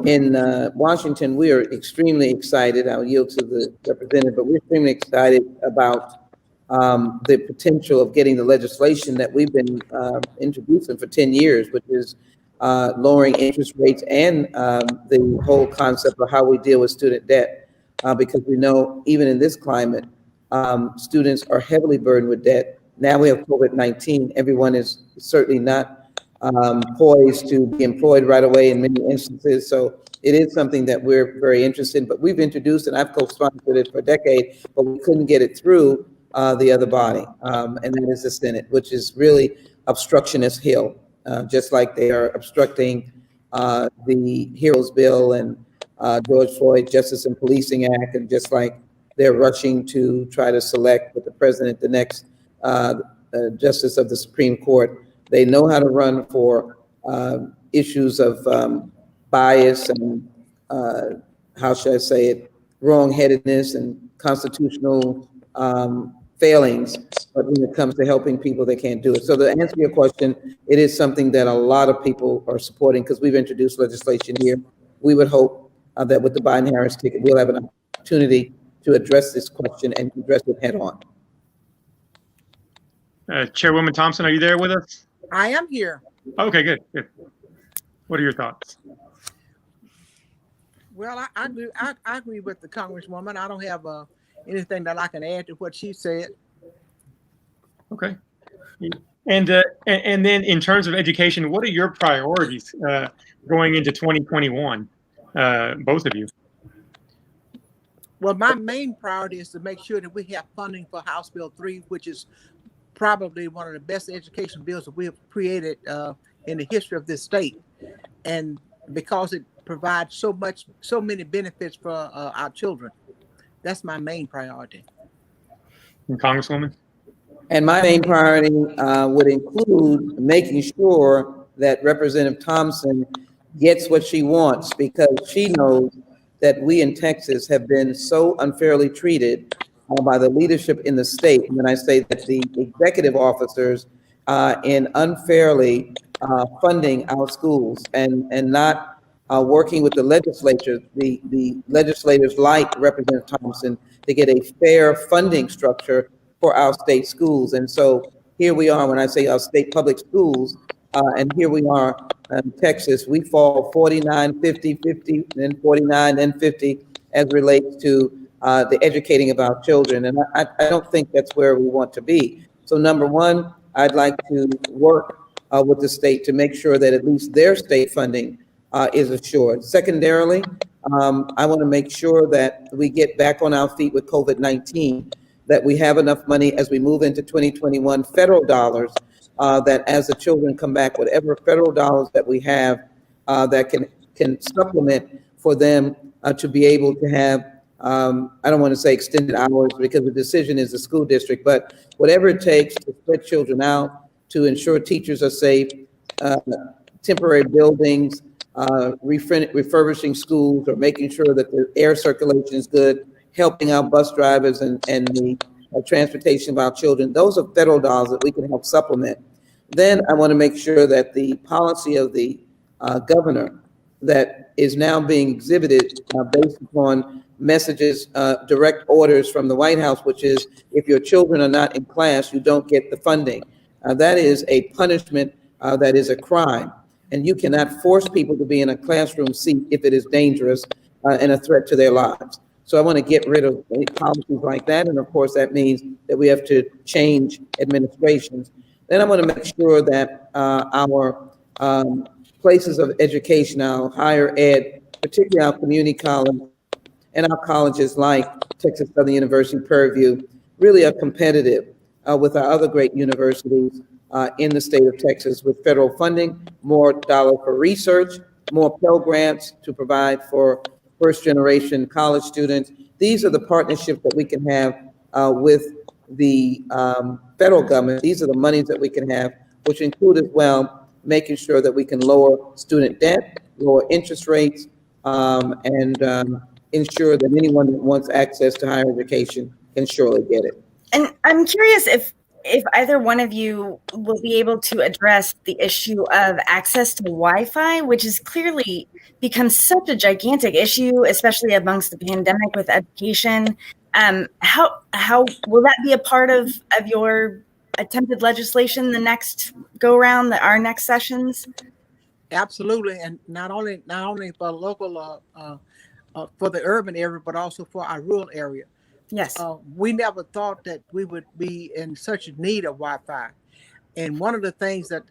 in Washington, we are extremely excited. I'll yield to the representative, but we're extremely excited about the potential of getting the legislation that we've been introducing for 10 years, which is lowering interest rates and the whole concept of how we deal with student debt, because we know even in this climate, students are heavily burdened with debt. Now we have COVID-19. Everyone is certainly not poised to be employed right away in many instances. So it is something that we're very interested in, but we've introduced, and I've co-sponsored it for a decade, but we couldn't get it through the other body, and that is the Senate, which is really obstructionist hill, just like they are obstructing the HEROES bill and George Floyd Justice and Policing Act, and just like they're rushing to try to select with the president the next justice of the Supreme Court. They know how to run for issues of bias and, how should I say it, wrong-headedness and constitutional failings, but when it comes to helping people, they can't do it. So to answer your question, it is something that a lot of people are supporting because we've introduced legislation here. We would hope that with the Biden-Harris ticket, we'll have an opportunity to address this question and address it head on. Chairwoman Thompson, are you there with us? I am here. Okay, good. What are your thoughts? Well, I agree with the Congresswoman. I don't have anything that I can add to what she said. Okay. And then in terms of education, what are your priorities going into 2021, both of you? Well, my main priority is to make sure that we have funding for House Bill 3, which is probably one of the best education bills that we have created in the history of this state. And because it provides so many benefits for our children. That's my main priority. And Congresswoman? And my main priority would include making sure that Representative Thompson gets what she wants, because she knows that we in Texas have been so unfairly treated by the leadership in the state. When I say that the executive officers in unfairly funding our schools and not working with the legislature, the legislators like Representative Thompson to get a fair funding structure for our state schools. And so here we are, when I say our state public schools, and here we are in Texas, we fall 49, 50, 50, then 49, then 50 as relates to the educating of our children. And I don't think that's where we want to be. So number one, I'd like to work with the state to make sure that at least their state funding is assured. Secondarily, I want to make sure that we get back on our feet with COVID-19, that we have enough money as we move into 2021, federal dollars, that as the children come back, whatever federal dollars that we have that can supplement for them to be able to have, I don't want to say extended hours because the decision is the school district, but whatever it takes to spread children out, to ensure teachers are safe, temporary buildings, refurbishing schools, or making sure that the air circulation is good, helping our bus drivers and the transportation of our children. Those are federal dollars that we can help supplement. Then I want to make sure that the policy of the governor that is now being exhibited based upon messages, direct orders from the White House, which is if your children are not in class, you don't get the funding. That is a punishment that is a crime. And you cannot force people to be in a classroom seat if it is dangerous and a threat to their lives. So I want to get rid of policies like that. And of course, that means that we have to change administrations. Then I want to make sure that our places of education, our higher ed, particularly our community college and our colleges like Texas Southern University, Prairie View, really are competitive with our other great universities in the state of Texas with federal funding, more dollars for research, more Pell Grants to provide for first generation college students. These are the partnerships that we can have with the federal government. These are the monies that we can have, which include as well making sure that we can lower student debt, lower interest rates, and ensure that anyone that wants access to higher education can surely get it. And I'm curious if either one of you will be able to address the issue of access to Wi-Fi, which has clearly become such a gigantic issue, especially amongst the pandemic with education. How will that be a part of your attempted legislation the next go round, our next sessions? Absolutely, and not only for local, for the urban area, but also for our rural area. Yes. We never thought that we would be in such need of Wi-Fi. And one of the things that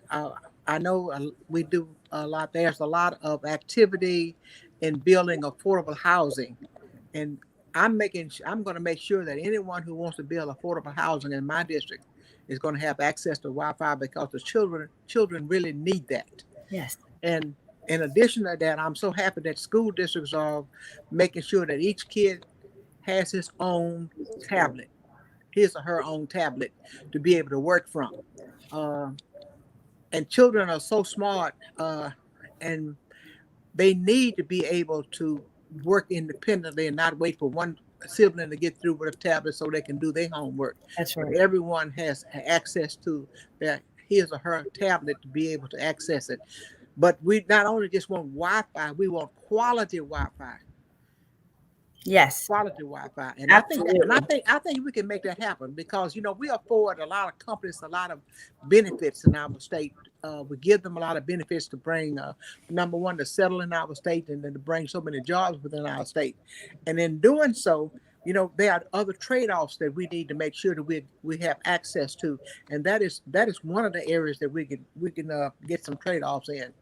I know we do a lot, there's a lot of activity in building affordable housing. And I'm going to make sure that anyone who wants to build affordable housing in my district is going to have access to Wi-Fi, because the children really need that. Yes. And in addition to that, I'm so happy that school districts are making sure that each kid has his own tablet, his or her own tablet to be able to work from. And children are so smart, and they need to be able to work independently and not wait for one sibling to get through with a tablet so they can do their homework. That's right. But everyone has access to his or her tablet to be able to access it. But we not only just want Wi-Fi, we want quality Wi-Fi. Yes. Quality Wi-Fi. And Absolutely. I think we can make that happen, because we afford a lot of companies a lot of benefits in our state. We give them a lot of benefits to bring number one, to settle in our state, and then to bring so many jobs within our state. And in doing so, there are other trade-offs that we need to make sure that we have access to, and that is one of the areas that we can get some trade-offs in.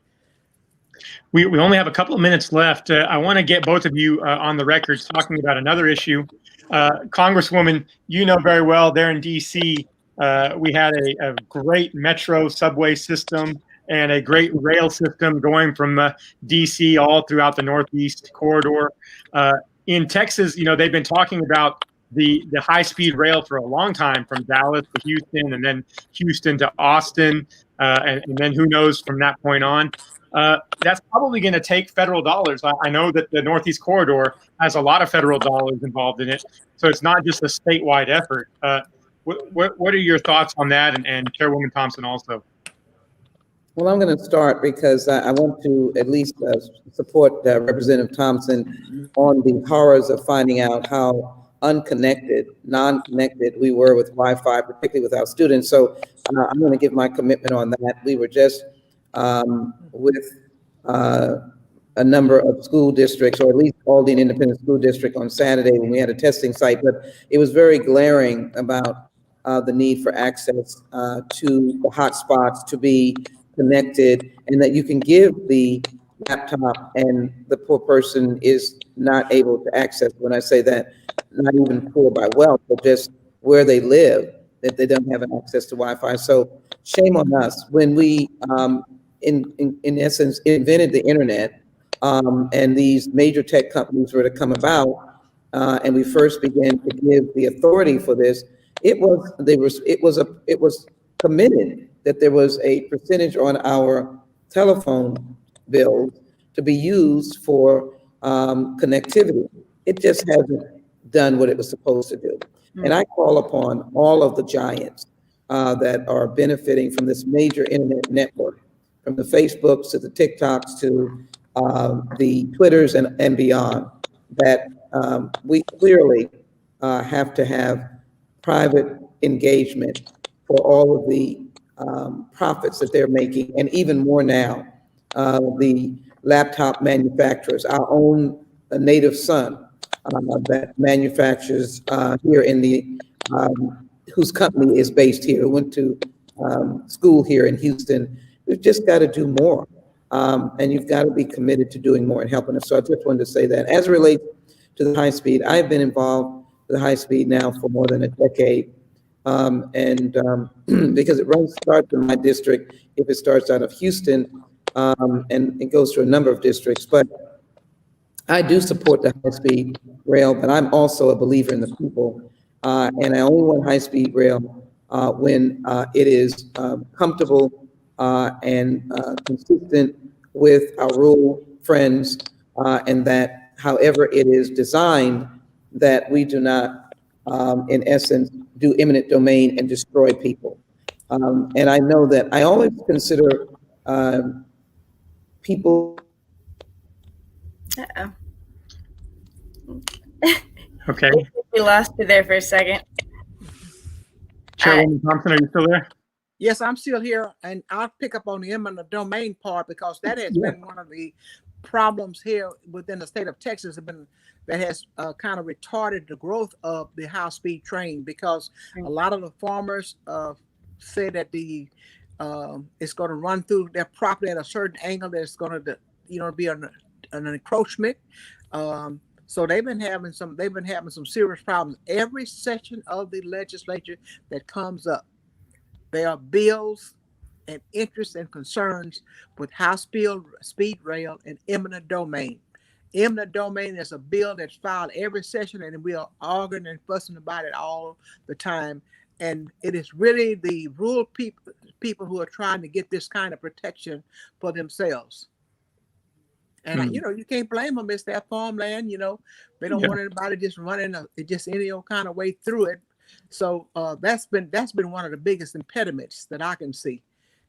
We only have a couple of minutes left. I want to get both of you on the record talking about another issue. Congresswoman, you know very well, there in D.C., we had a great metro subway system and a great rail system going from D.C. all throughout the Northeast corridor. In Texas, they've been talking about the high-speed rail for a long time, from Dallas to Houston, and then Houston to Austin, and then who knows from that point on. that's probably going to take federal dollars. I know that the Northeast Corridor has a lot of federal dollars involved in it, so it's not just a statewide effort. What are your thoughts on that, and Chairwoman Thompson also? Well, I'm going to start because I want to at least support Representative Thompson on the horrors of finding out how unconnected, non-connected we were with Wi-Fi, particularly with our students. So I'm going to give my commitment on that. We were just with a number of school districts, or at least Aldine Independent School District on Saturday when we had a testing site, but it was very glaring about the need for access to the hotspots, to be connected, and that you can give the laptop and the poor person is not able to access. When I say that, not even poor by wealth, but just where they live, that they don't have an access to Wi-Fi. So shame on us. When we, in essence, invented the internet, and these major tech companies were to come about, and we first began to give the authority for this, it was committed that there was a percentage on our telephone bills to be used for connectivity. It just hasn't done what it was supposed to do. And I call upon all of the giants that are benefiting from this major internet network, from the Facebooks to the TikToks to the Twitters and beyond, that we clearly have to have private engagement for all of the profits that they're making, and even more now, the laptop manufacturers, our own native son that manufactures here in the, whose company is based here, who went to school here in Houston. We've just got to do more. And you've got to be committed to doing more and helping us. So I just wanted to say that. As it relates to the high speed, I've been involved with the high speed now for more than a decade. Because it starts in my district, if it starts out of Houston, and it goes to a number of districts. But I do support the high-speed rail, but I'm also a believer in the people. And I only want high-speed rail when it is comfortable and consistent with our rural friends, and that however it is designed, that we do not, in essence, do eminent domain and destroy people. And I know that I always consider people. Uh-oh. Okay. We lost you there for a second. Chairwoman Thompson, are you still there? Yes, I'm still here, and I'll pick up on the eminent domain part, because that has been one of the problems here within the state of Texas, that has kind of retarded the growth of the high-speed train, because a lot of the farmers say that it's going to run through their property at a certain angle, that's going to be an encroachment. So they've been having some serious problems. Every session of the legislature that comes up, there are bills and interests and concerns with high-speed rail and eminent domain. Eminent domain is a bill that's filed every session, and we are arguing and fussing about it all the time. And it is really the rural people who are trying to get this kind of protection for themselves. And you can't blame them. It's their farmland. They don't want anybody just running just any old kind of way through it. So that's been one of the biggest impediments that I can see.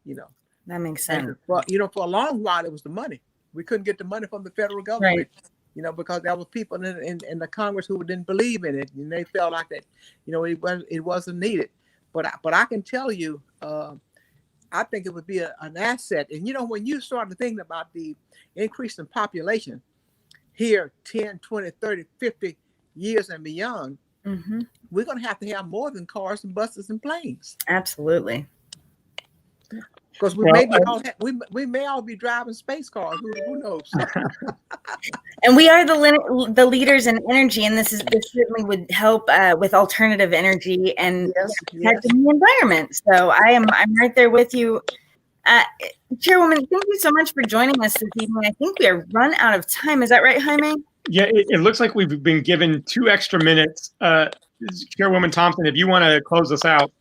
That makes sense. And, well, for a long while it was the money. We couldn't get the money from the federal government, because there were people in the Congress who didn't believe in it, and they felt like that, it wasn't needed. But I can tell you, I think it would be an asset. And when you start to think about the increase in population here 10, 20, 30, 50 years and beyond, we're going to have more than cars and buses and planes. Absolutely. Because we may all be driving space cars. Who knows? And we are the leaders in energy, and this certainly would help with alternative energy and protecting the environment. So I'm right there with you. Chairwoman, thank you so much for joining us this evening. I think we are run out of time. Is that right, Jaime? Yeah, it looks like we've been given 2 extra minutes. Chairwoman Thompson, if you want to close us out,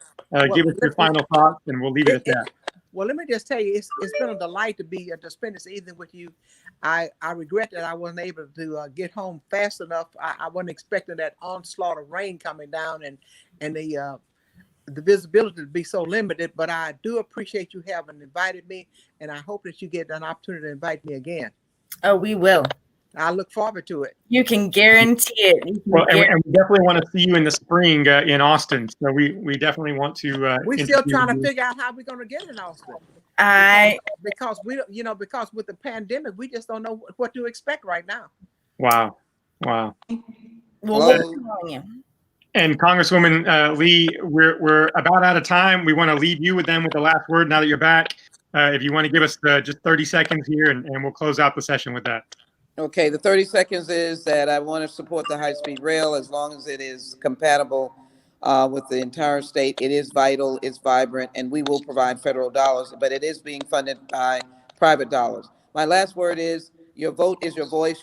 give us your final thoughts, and we'll leave it at that. Well, let me just tell you, it's been a delight to spend this evening with you. I regret that I wasn't able to get home fast enough. I wasn't expecting that onslaught of rain coming down and the visibility to be so limited. But I do appreciate you having invited me, and I hope that you get an opportunity to invite me again. Oh, we will. I look forward to it. You can guarantee it. Well, and we definitely want to see you in the spring in Austin. So we definitely want to. We're still trying to figure out how we're going to get in Austin. Because we, because with the pandemic, we just don't know what to expect right now. Wow. Well, we're telling you. And Congresswoman Lee, we're about out of time. We want to leave you with the last word now that you're back. If you want to give us just 30 seconds here, and we'll close out the session with that. Okay, the 30 seconds is that I want to support the high-speed rail as long as it is compatible with the entire state. It is vital, it's vibrant, and we will provide federal dollars, but it is being funded by private dollars. My last word is your vote is your voice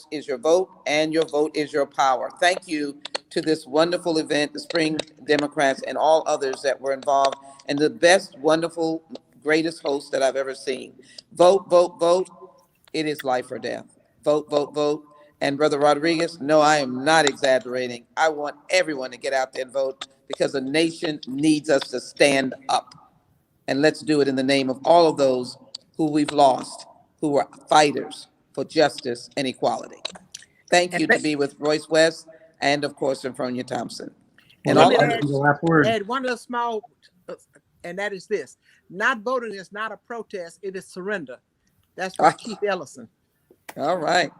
is your vote, and your vote is your power. Thank you to this wonderful event, the Spring Democrats and all others that were involved, and the best, wonderful, greatest host that I've ever seen. Vote, vote, vote. It is life or death. Vote, vote, vote. And Brother Rodriguez, no, I am not exaggerating. I want everyone to get out there and vote because the nation needs us to stand up. And let's do it in the name of all of those who we've lost, who were fighters for justice and equality. Thank you to be with Royce West and, of course, Sophronia Thompson. And all add one little small, and that is this. Not voting is not a protest, it is surrender. That's by Keith Ellison. All right.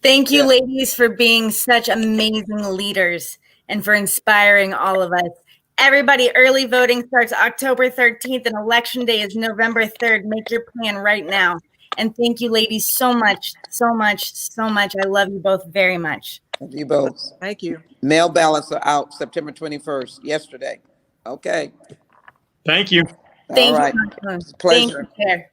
Thank you, ladies, for being such amazing leaders and for inspiring all of us. Everybody, early voting starts October 13th and Election Day is November 3rd. Make your plan right now. And thank you, ladies, so much, so much, so much. I love you both very much. Love you both. Thank you. Mail ballots are out September 21st, yesterday. Okay. Thank you. Thank all right. you. Pleasure. Thank you.